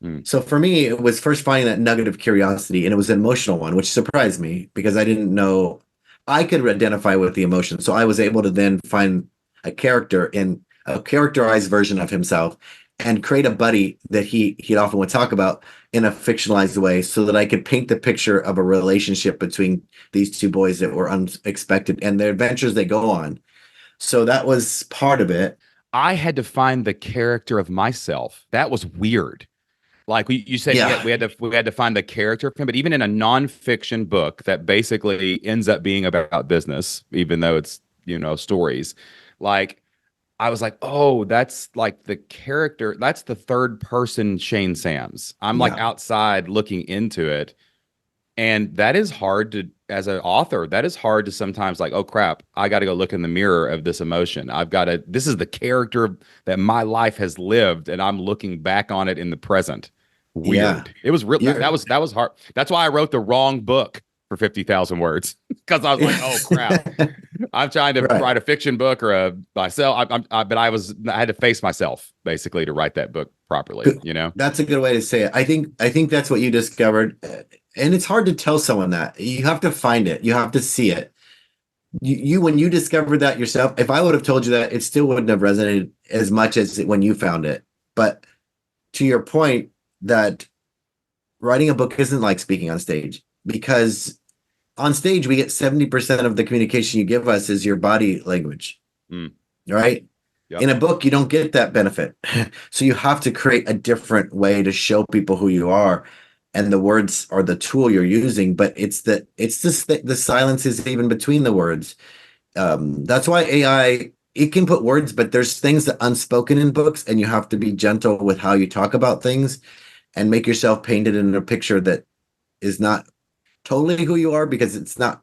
Mm. So for me, it was first finding that nugget of curiosity, and it was an emotional one, which surprised me because I didn't know I could identify with the emotion. So I was able to then find a character in a characterized version of himself and create a buddy that he'd often would talk about in a fictionalized way so that I could paint the picture of a relationship between these two boys that were unexpected and their adventures they go on. So that was part of it. I had to find the character of myself. That was weird. Like you said, Yeah. we had to find the character of him. But even in a nonfiction book that basically ends up being about business, even though it's stories, like I was like, oh, that's like the character. That's the third person Shane Sams. I'm like Yeah. outside looking into it. And that is hard to, as an author, that is hard to sometimes like, oh crap, I got to go look in the mirror of this emotion. This is the character that my life has lived, and I'm looking back on it in the present. Yeah. Weird. It was real. You're, That was hard. That's why I wrote the wrong book for 50,000 words because I was like, oh crap, I'm trying to right. write a fiction book or a myself. But I had to face myself basically to write that book properly. That's a good way to say it. I think that's what you discovered. And it's hard to tell someone that. You have to find it. You have to see it. You when you discovered that yourself, if I would have told you that, it still wouldn't have resonated as much as when you found it. But to your point that writing a book isn't like speaking on stage, because on stage we get 70% of the communication you give us is your body language. Right? Yep. In a book, you don't get that benefit. So you have to create a different way to show people who you are. And the words are the tool you're using, but it's the silences even between the words. That's why AI, it can put words, but there's things that unspoken in books, and you have to be gentle with how you talk about things and make yourself painted in a picture that is not totally who you are, because it's not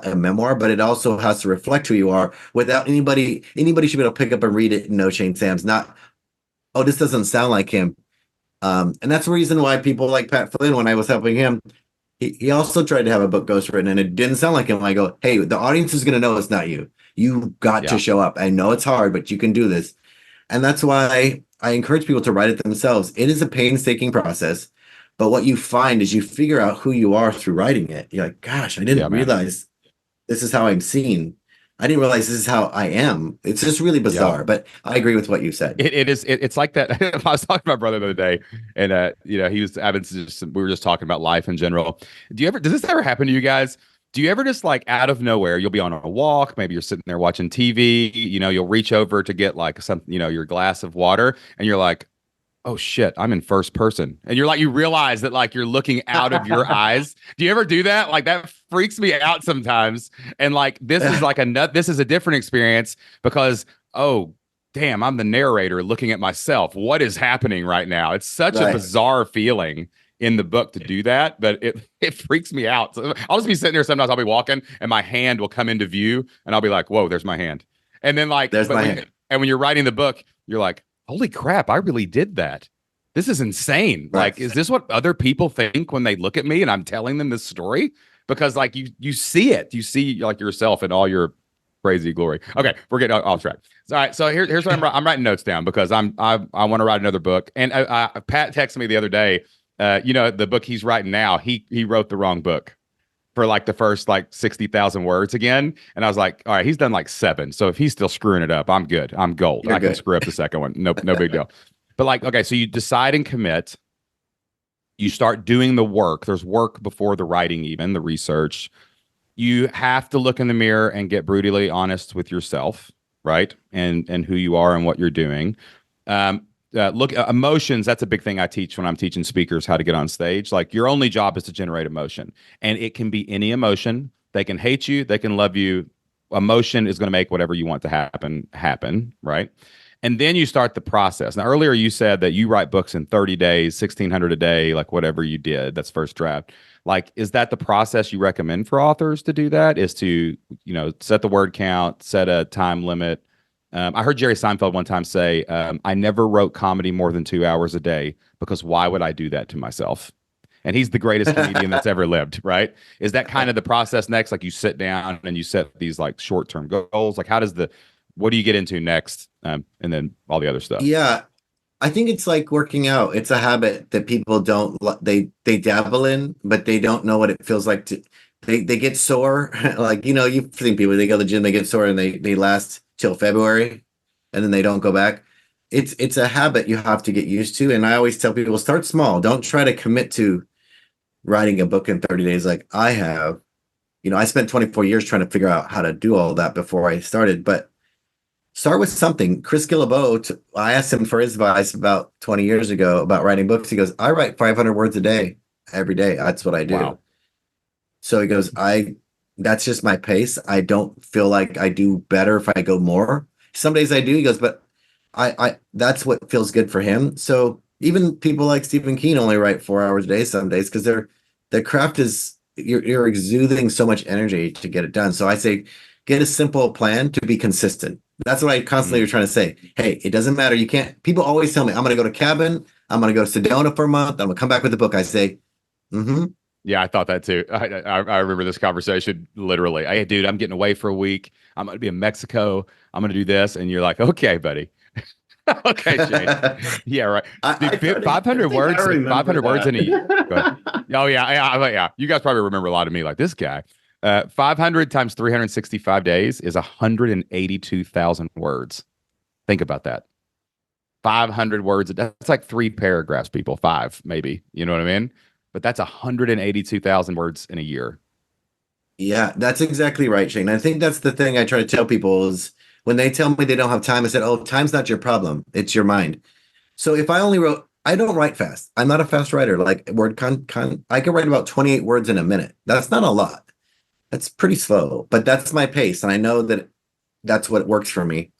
a memoir, but it also has to reflect who you are without anybody should be able to pick up and read it and know Shane Sam's not, oh, this doesn't sound like him. And that's the reason why people like Pat Flynn, when I was helping him, he also tried to have a book ghostwritten and it didn't sound like him. I go, hey, the audience is going to know it's not you. You got to show up. I know it's hard, but you can do this. And that's why I encourage people to write it themselves. It is a painstaking process, but what you find is you figure out who you are through writing it. You're like, gosh, I didn't realize this is how I'm seen. I didn't realize this is how I am. It's just really bizarre, but I agree with what you said. It's like that. I was talking to my brother the other day, and we were just talking about life in general. Does this ever happen to you guys? Do you ever just like out of nowhere, you'll be on a walk, maybe you're sitting there watching TV, you'll reach over to get like your glass of water, and you're like, oh shit, I'm in first person. And you realize that like you're looking out of your eyes. Do you ever do that? Like that freaks me out sometimes. And like, this is a different experience because, oh damn, I'm the narrator looking at myself. What is happening right now? It's such a bizarre feeling in the book to do that, but it freaks me out. So I'll just be sitting there. Sometimes I'll be walking and my hand will come into view and I'll be like, whoa, there's my hand. And then like, hand. And when you're writing the book, you're like, holy crap, I really did that. This is insane. Right. Like, is this what other people think when they look at me and I'm telling them this story? Because like you see it. You see like yourself in all your crazy glory. Okay, we're getting off track. All right, so here's what I'm writing notes down because I want to write another book. And Pat texted me the other day, the book he's writing now, he wrote the wrong book for like the first like 60,000 words again. And I was like, all right, he's done like 7. So if he's still screwing it up, I'm good. I'm gold. You're I good. can screw up the second one. No big deal. But like, okay, so you decide and commit. You start doing the work. There's work before the writing, even the research. You have to look in the mirror and get brutally honest with yourself, right? And who you are and what you're doing. Look, emotions, that's a big thing I teach when I'm teaching speakers how to get on stage. Like your only job is to generate emotion, and it can be any emotion. They can hate you, they can love you. Emotion is going to make whatever you want to happen, right? And then you start the process. Now, earlier you said that you write books in 30 days, 1,600 a day, like whatever you did, that's first draft. Like, is that the process you recommend for authors to do that? Is to, set the word count, set a time limit. I heard Jerry Seinfeld one time say, I never wrote comedy more than 2 hours a day because why would I do that to myself? And he's the greatest comedian that's ever lived, right? Is that kind of the process next? Like you sit down and you set these like short-term goals? Like how does what do you get into next? And then all the other stuff. Yeah. I think it's like working out. It's a habit that people don't they dabble in, but they don't know what it feels like to they get sore. Like, you've seen people, they go to the gym, they get sore and they last till February and then they don't go back. It's a habit you have to get used to. And I always tell people, start small. Don't try to commit to writing a book in 30 days like I have. I spent 24 years trying to figure out how to do all that before I started, but start with something. Chris Guillebeau, I asked him for his advice about 20 years ago about writing books. He goes, I write 500 words a day, every day. That's what I do. Wow. So he goes, that's just my pace. I don't feel like I do better if I go more. Some days I do. He goes, but I that's what feels good for him. So even people like Stephen King only write 4 hours a day some days because their craft is, you're exuding so much energy to get it done. So I say, get a simple plan to be consistent. That's what I constantly are trying to say. Hey, it doesn't matter. You can't, people always tell me, I'm going to go to cabin. I'm going to go to Sedona for a month. I'm going to come back with a book. I say, Yeah, I thought that too. I remember this conversation literally. Hey, dude, I'm getting away for a week. I'm going to be in Mexico. I'm going to do this. And you're like, okay, buddy. Okay, Shane. Yeah, right. Dude, 500 words, 500 words in a year. Go ahead. Oh, yeah. You guys probably remember a lot of me like this guy. 500 times 365 days is 182,000 words. Think about that. 500 words. That's like 3 paragraphs, people. 5, maybe. You know what I mean? But that's 182,000 words in a year. Yeah, that's exactly right, Shane. I think that's the thing I try to tell people is when they tell me they don't have time, I said, oh, time's not your problem. It's your mind. So if I only wrote, I don't write fast. I'm not a fast writer. Like I can write about 28 words in a minute. That's not a lot. That's pretty slow, but that's my pace. And I know that that's what works for me.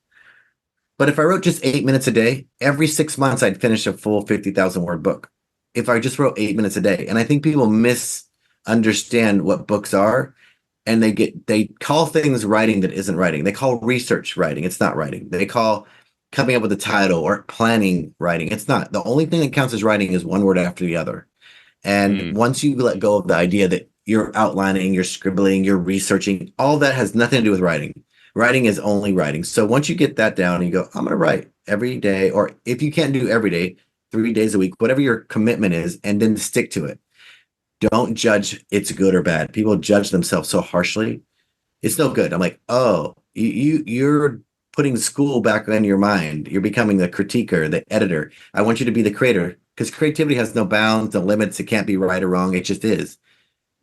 But if I wrote just 8 minutes a day, every 6 months, I'd finish a full 50,000 word book. If I just wrote 8 minutes a day. And I think people misunderstand what books are. And they call things writing that isn't writing. They call research writing. It's not writing. They call coming up with a title or planning writing. It's not. The only thing that counts as writing is one word after the other. And once you let go of the idea that you're outlining, you're scribbling, you're researching, all that has nothing to do with writing. Writing is only writing. So once you get that down and you go, I'm going to write every day, or if you can't do every day, 3 days a week, whatever your commitment is, and then stick to it. Don't judge it's good or bad. People judge themselves so harshly. It's no good. I'm like, oh, you're putting school back in your mind. You're becoming the critiquer, the editor. I want you to be the creator because creativity has no bounds, no limits. It can't be right or wrong. It just is.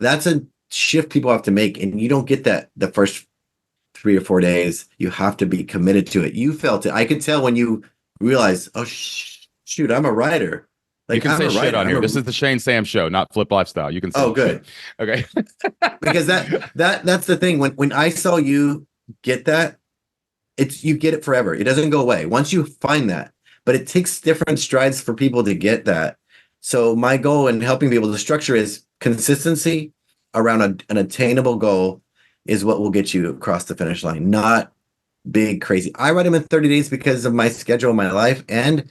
That's a shift people have to make. And you don't get that the first 3 or 4 days. You have to be committed to it. You felt it. I could tell when you realize, oh, shoot, I'm a writer. Like, you can say shit on here. This is the Shane Sam show, not Flip Lifestyle. You can say good. Shit. Okay. Because that's the thing. When I saw you get that, you get it forever. It doesn't go away. Once you find that, but it takes different strides for people to get that. So my goal in helping people to structure is consistency around an attainable goal is what will get you across the finish line, not big, crazy. I write them in 30 days because of my schedule, my life, and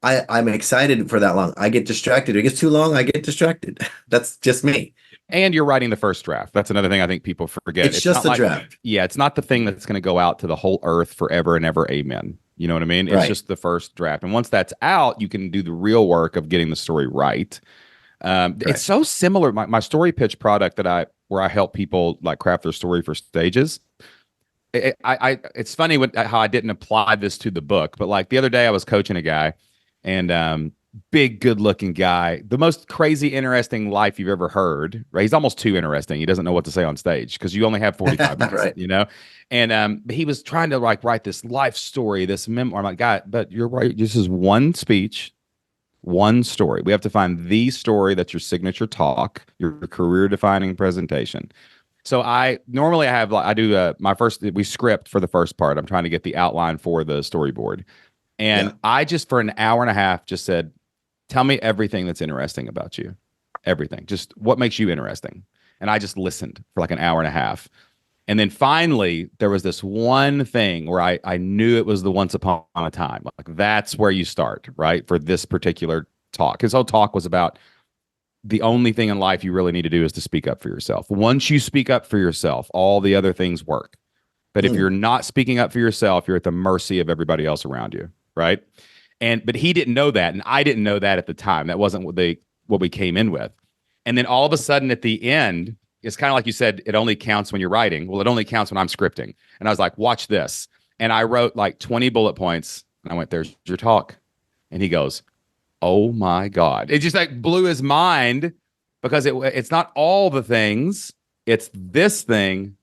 I'm excited for that long. I get distracted. If it gets too long, I get distracted. That's just me. And you're writing the first draft. That's another thing I think people forget. It's just a draft. Yeah, it's not the thing that's going to go out to the whole earth forever and ever. Amen. You know what I mean? It's just the first draft. And once that's out, you can do the real work of getting the story right. It's so similar. My story pitch product where I help people like craft their story for stages. It's funny how I didn't apply this to the book, but like the other day I was coaching a guy and big, good looking guy, the most crazy, interesting life you've ever heard, right? He's almost too interesting. He doesn't know what to say on stage because you only have 45 minutes, right. You know? And he was trying to like write this life story, this memoir. I'm like, God, but you're right. This is one speech, one story. We have to find the story that's your signature talk, your career defining presentation. So I do we script for the first part. I'm trying to get the outline for the storyboard. And I just, for an hour and a half, just said, tell me everything that's interesting about you. Everything. Just what makes you interesting. And I just listened for like an hour and a half. And then finally, there was this one thing where I knew it was the once upon a time. Like that's where you start, right? For this particular talk. His whole talk was about the only thing in life you really need to do is to speak up for yourself. Once you speak up for yourself, all the other things work. But if you're not speaking up for yourself, you're at the mercy of everybody else around you, right? But he didn't know that, and I didn't know that at the time. That wasn't what we came in with. And then all of a sudden at the end, it's kind of like you said, it only counts when you're writing. Well, it only counts when I'm scripting. And I was like, watch this. And I wrote like 20 bullet points. And I went, there's your talk. And he goes, oh my God. It just like blew his mind because it's not all the things. It's this thing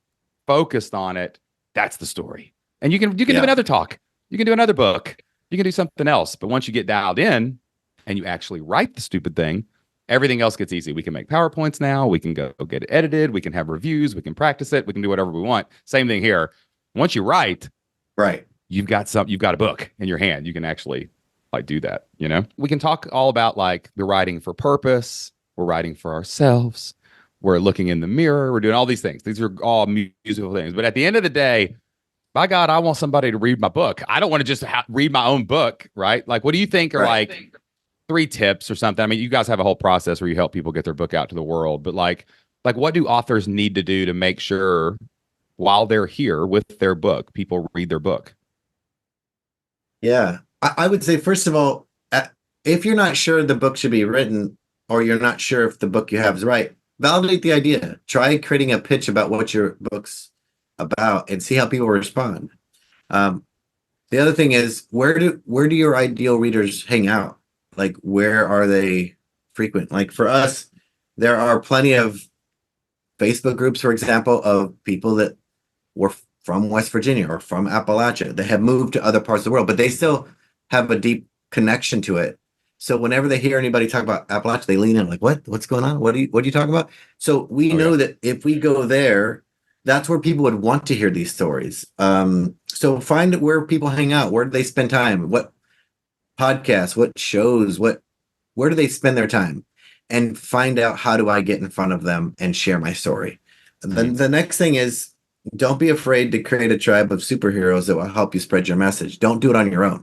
focused on it. That's the story. And you can do another talk. You can do another book. You can do something else. But once you get dialed in and you actually write the stupid thing, everything else gets easy. We can make PowerPoints now. We can go get it edited. We can have reviews. We can practice it. We can do whatever we want. Same thing here. Once you write, right, you've got a book in your hand. You can actually like do that. We can talk all about like the writing for purpose. We're writing for ourselves. We're looking in the mirror. We're doing all these things. These are all musical things. But at the end of the day, by God, I want somebody to read my book. I don't want to just read my own book, right? Like, what do you think are like 3 tips or something? I mean, you guys have a whole process where you help people get their book out to the world, but like what do authors need to do to make sure while they're here with their book, people read their book? Yeah, I would say, first of all, if you're not sure the book should be written, or you're not sure if the book you have is right, validate the idea. Try creating a pitch about what your book's about and see how people respond. The other thing is, where do your ideal readers hang out? Like, where are they frequent? Like for us, there are plenty of Facebook groups, for example, of people that were from West Virginia or from Appalachia. They have moved to other parts of the world, but they still have a deep connection to it. So whenever they hear anybody talk about Appalachia, they lean in like, what's going on? What are you talking about? So we know that if we go there, that's where people would want to hear these stories. So find where people hang out. Where do they spend time? What podcasts, what shows, where do they spend their time? And find out, how do I get in front of them and share my story? And then the next thing is, don't be afraid to create a tribe of superheroes that will help you spread your message. Don't do it on your own.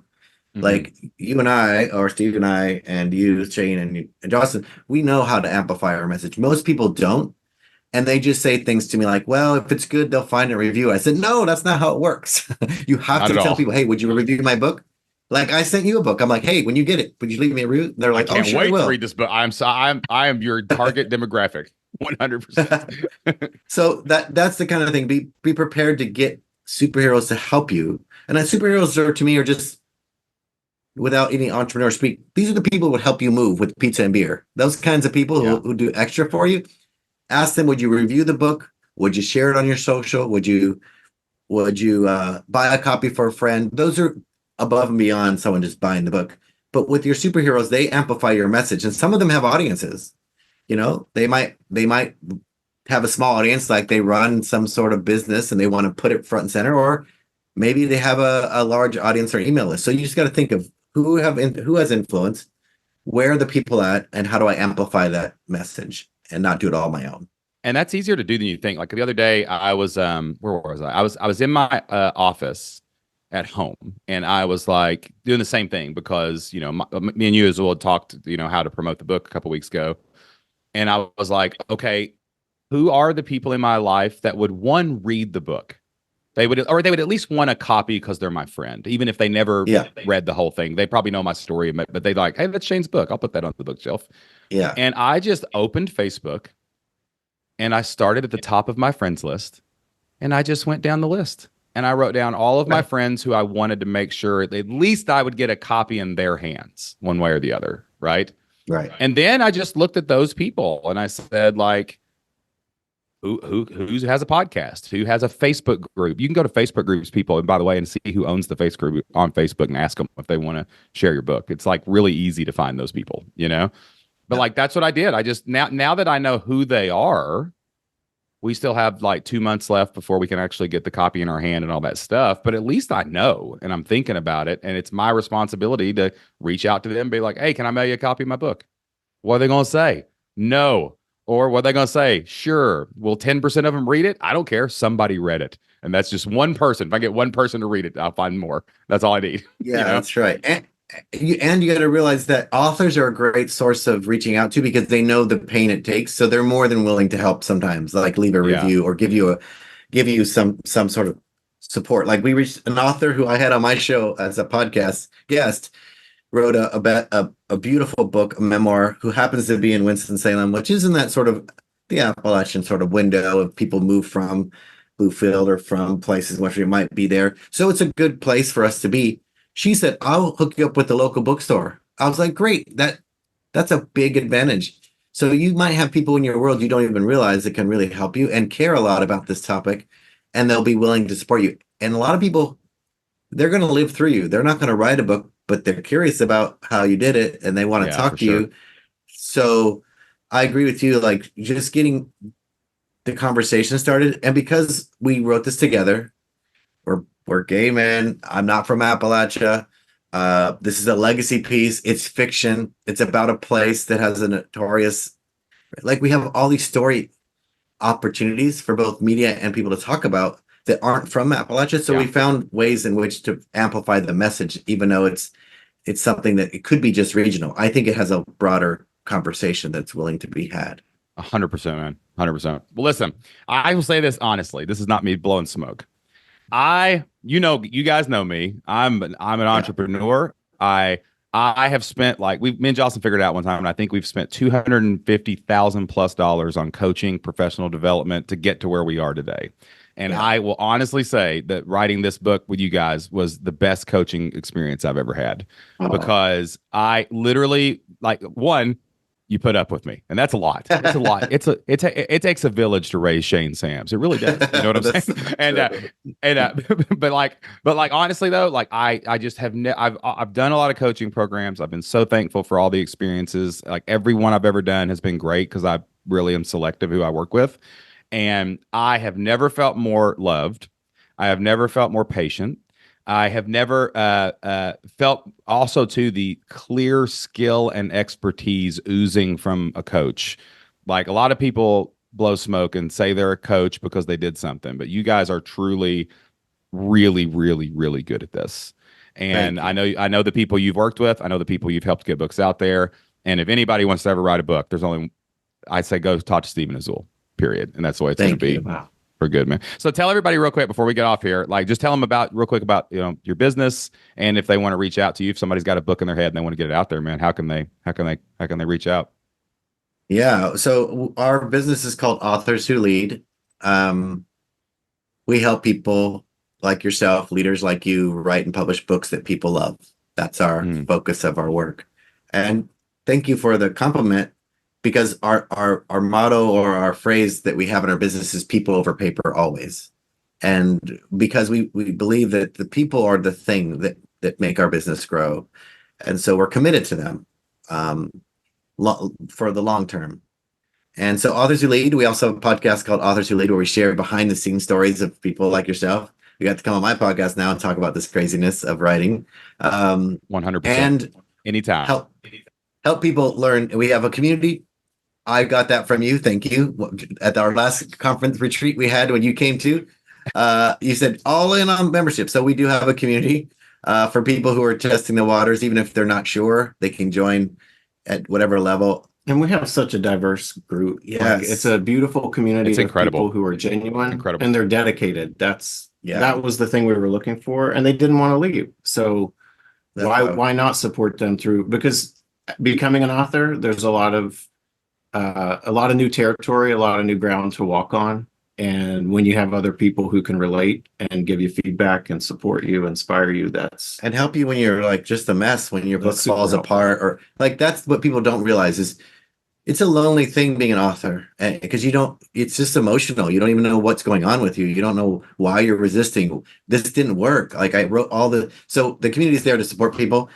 Mm-hmm. Like you and I, or Steve and I, and you, Shane, and Jocelyn, we know how to amplify our message. Most people don't. And they just say things to me like, well, if it's good, they'll find a review. I said, no, that's not how it works. You have to tell people, hey, would you review my book? Like I sent you a book. I'm like, hey, when you get it, would you leave me a review? They're like, I can't oh, sure, wait I will. to read this book. I am your target demographic. 100%. So that's the kind of thing. Be prepared to get superheroes to help you. And then superheroes to me are just, without any entrepreneur speak, these are the people who would help you move with pizza and beer. Those kinds of people who do extra for you. Ask them, would you review the book? Would you share it on your social? Would you buy a copy for a friend? Those are above and beyond someone just buying the book. But with your superheroes, they amplify your message. And some of them have audiences. They might have a small audience, like they run some sort of business and they want to put it front and center, or maybe they have a large audience or email list. So you just got to think of who has influence, where are the people at, and how do I amplify that message and not do it all on my own. And that's easier to do than you think. Like the other day, I was where was I? I was in my office at home, and I was like doing the same thing because me and you as well talked how to promote the book a couple weeks ago, and I was like, okay, who are the people in my life that would read the book? They would at least want a copy because they're my friend, even if they never read the whole thing. They probably know my story, but they like, hey, that's Shane's book. I'll put that on the bookshelf. Yeah. And I just opened Facebook, and I started at the top of my friends list, and I just went down the list, and I wrote down all of my friends who I wanted to make sure at least I would get a copy in their hands, one way or the other, right? Right. And then I just looked at those people, and I said, like, who has a podcast? Who has a Facebook group? You can go to Facebook groups, people, and by the way, and see who owns the Facebook group on Facebook and ask them if they want to share your book. It's like really easy to find those people, But like that's what I did. I just now that I know who they are, we still have like 2 months left before we can actually get the copy in our hand and all that stuff. But at least I know, and I'm thinking about it, and it's my responsibility to reach out to them and be like, hey, can I mail you a copy of my book? What are they going to say? No. Or what are they going to say? Sure. Will 10% of them read it? I don't care. Somebody read it. And that's just one person. If I get one person to read it, I'll find more. That's all I need. Yeah, that's right. And you got to realize that authors are a great source of reaching out to because they know the pain it takes. So they're more than willing to help sometimes, like leave a review or give you some sort of support. Like we reached an author who I had on my show as a podcast guest, wrote a beautiful book, a memoir, who happens to be in Winston-Salem, which is in that sort of the Appalachian sort of window of people move from Bluefield or from places where you might be there. So it's a good place for us to be. She said, I'll hook you up with the local bookstore. I was like, great, that's a big advantage. So you might have people in your world you don't even realize that can really help you and care a lot about this topic, and they'll be willing to support you. And a lot of people, they're going to live through you. They're not going to write a book, but they're curious about how you did it and they want to talk to you. So I agree with you, like just getting the conversation started. And because we wrote this together, we're gay men. I'm not from Appalachia. This is a legacy piece. It's fiction. It's about a place that has a notorious, like we have all these story opportunities for both media and people to talk about that aren't from Appalachia. So we found ways in which to amplify the message, even though it's something that it could be just regional. I think it has a broader conversation that's willing to be had. 100%, man. 100%. Well, listen, I will say this honestly. This is not me blowing smoke. You guys know me. I'm an entrepreneur. I have spent me and Jocelyn figured it out one time, and I think we've spent $250,000+ on coaching, professional development to get to where we are today. And I will honestly say that writing this book with you guys was the best coaching experience I've ever had, because I literally you put up with me, and that's a lot. It's a lot. It takes a village to raise Shane Sams. It really does. You know what I'm saying? But honestly though, I just have I've done a lot of coaching programs. I've been so thankful for all the experiences. Like every one I've ever done has been great because I really am selective who I work with, and I have never felt more loved. I have never felt more patient. I have never felt also to the clear skill and expertise oozing from a coach. Like a lot of people blow smoke and say they're a coach because they did something, but you guys are truly, really, really, really good at this. And I know the people you've worked with. I know the people you've helped get books out there. And if anybody wants to ever write a book, I say go talk to Steve and Azul, period. And that's the way it's going to be. Wow. For good, man. So tell everybody real quick before we get off here, just tell them real quick about your business, and if they want to reach out to you, if somebody's got a book in their head and they want to get it out there, man, how can they reach out? Yeah, so our business is called Authors Who Lead. We help people like yourself, leaders like you, write and publish books that people love. That's our focus of our work. And thank you for the compliment, because our motto or our phrase that we have in our business is people over paper always. And because we believe that the people are the thing that make our business grow. And so we're committed to them for the long term. And so Authors Who Lead, we also have a podcast called Authors Who Lead, where we share behind the scenes stories of people like yourself. You got to come on my podcast now and talk about this craziness of writing. 100%. And anytime. Help people learn. We have a community. I got that from you. Thank you. At our last conference retreat we had when you came to, you said all in on membership. So we do have a community for people who are testing the waters. Even if they're not sure, they can join at whatever level. And we have such a diverse group. Yes. It's a beautiful community. It's incredible. Of people who are genuine, incredible, and they're dedicated. That was the thing we were looking for, and they didn't want to leave. So why not support them through? Because becoming an author, there's a lot of new territory, a lot of new ground to walk on. And when you have other people who can relate and give you feedback and support you, inspire you, and help you when you're just a mess, when your book falls apart, or that's what people don't realize is it's a lonely thing being an author, because it's just emotional. You don't even know what's going on with you. You don't know why you're resisting. This didn't work. I wrote so the community is there to support people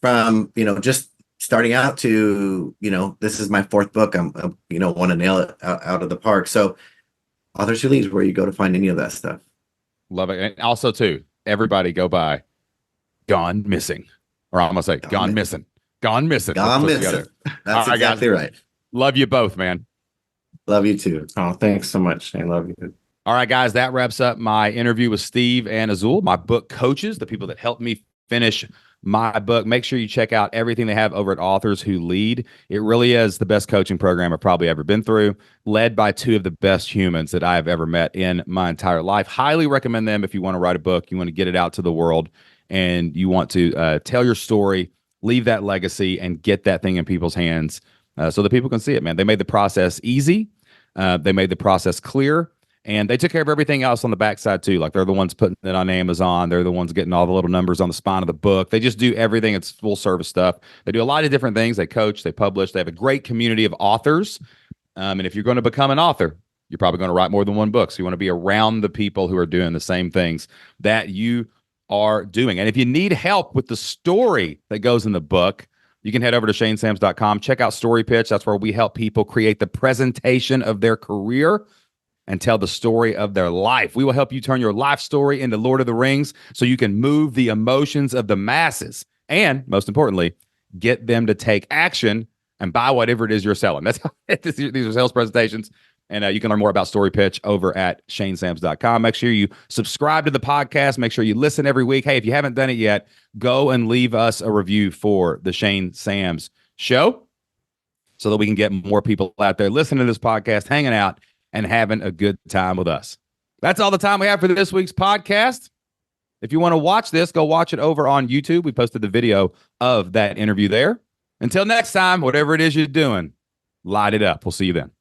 from, just starting out to, this is my fourth book. I'm want to nail it out of the park. So Authors Who Lead is where you go to find any of that stuff. Love it. And also too, everybody go by Gone Missing, or I'm gonna say Gone Missing. Gone Missing. Gone Missing. That's exactly right. Love you both, man. Love you too. Oh, thanks so much. I love you. All right, guys, that wraps up my interview with Steve and Azul, my book coaches, the people that helped me finish my book. Make sure you check out everything they have over at Authors Who Lead. It really is the best coaching program I've probably ever been through, led by two of the best humans that I have ever met in my entire life. Highly recommend them if you want to write a book, you want to get it out to the world, and you want to tell your story, leave that legacy, and get that thing in people's hands so that people can see it, man. They made the process easy. They made the process clear. And they took care of everything else on the backside too. Like they're the ones putting it on Amazon. They're the ones getting all the little numbers on the spine of the book. They just do everything. It's full service stuff. They do a lot of different things. They coach, they publish. They have a great community of authors. And if you're going to become an author, you're probably going to write more than one book. So you want to be around the people who are doing the same things that you are doing. And if you need help with the story that goes in the book, you can head over to shanesams.com. Check out Story Pitch. That's where we help people create the presentation of their career and tell the story of their life. We will help you turn your life story into Lord of the Rings so you can move the emotions of the masses and, most importantly, get them to take action and buy whatever it is you're selling. That's how these are sales presentations. And you can learn more about Story Pitch over at shanesams.com. Make sure you subscribe to the podcast. Make sure you listen every week. Hey, if you haven't done it yet, go and leave us a review for the Shane Sams Show so that we can get more people out there listening to this podcast, hanging out, and having a good time with us. That's all the time we have for this week's podcast. If you want to watch this, go watch it over on YouTube. We posted the video of that interview there. Until next time, whatever it is you're doing, light it up. We'll see you then.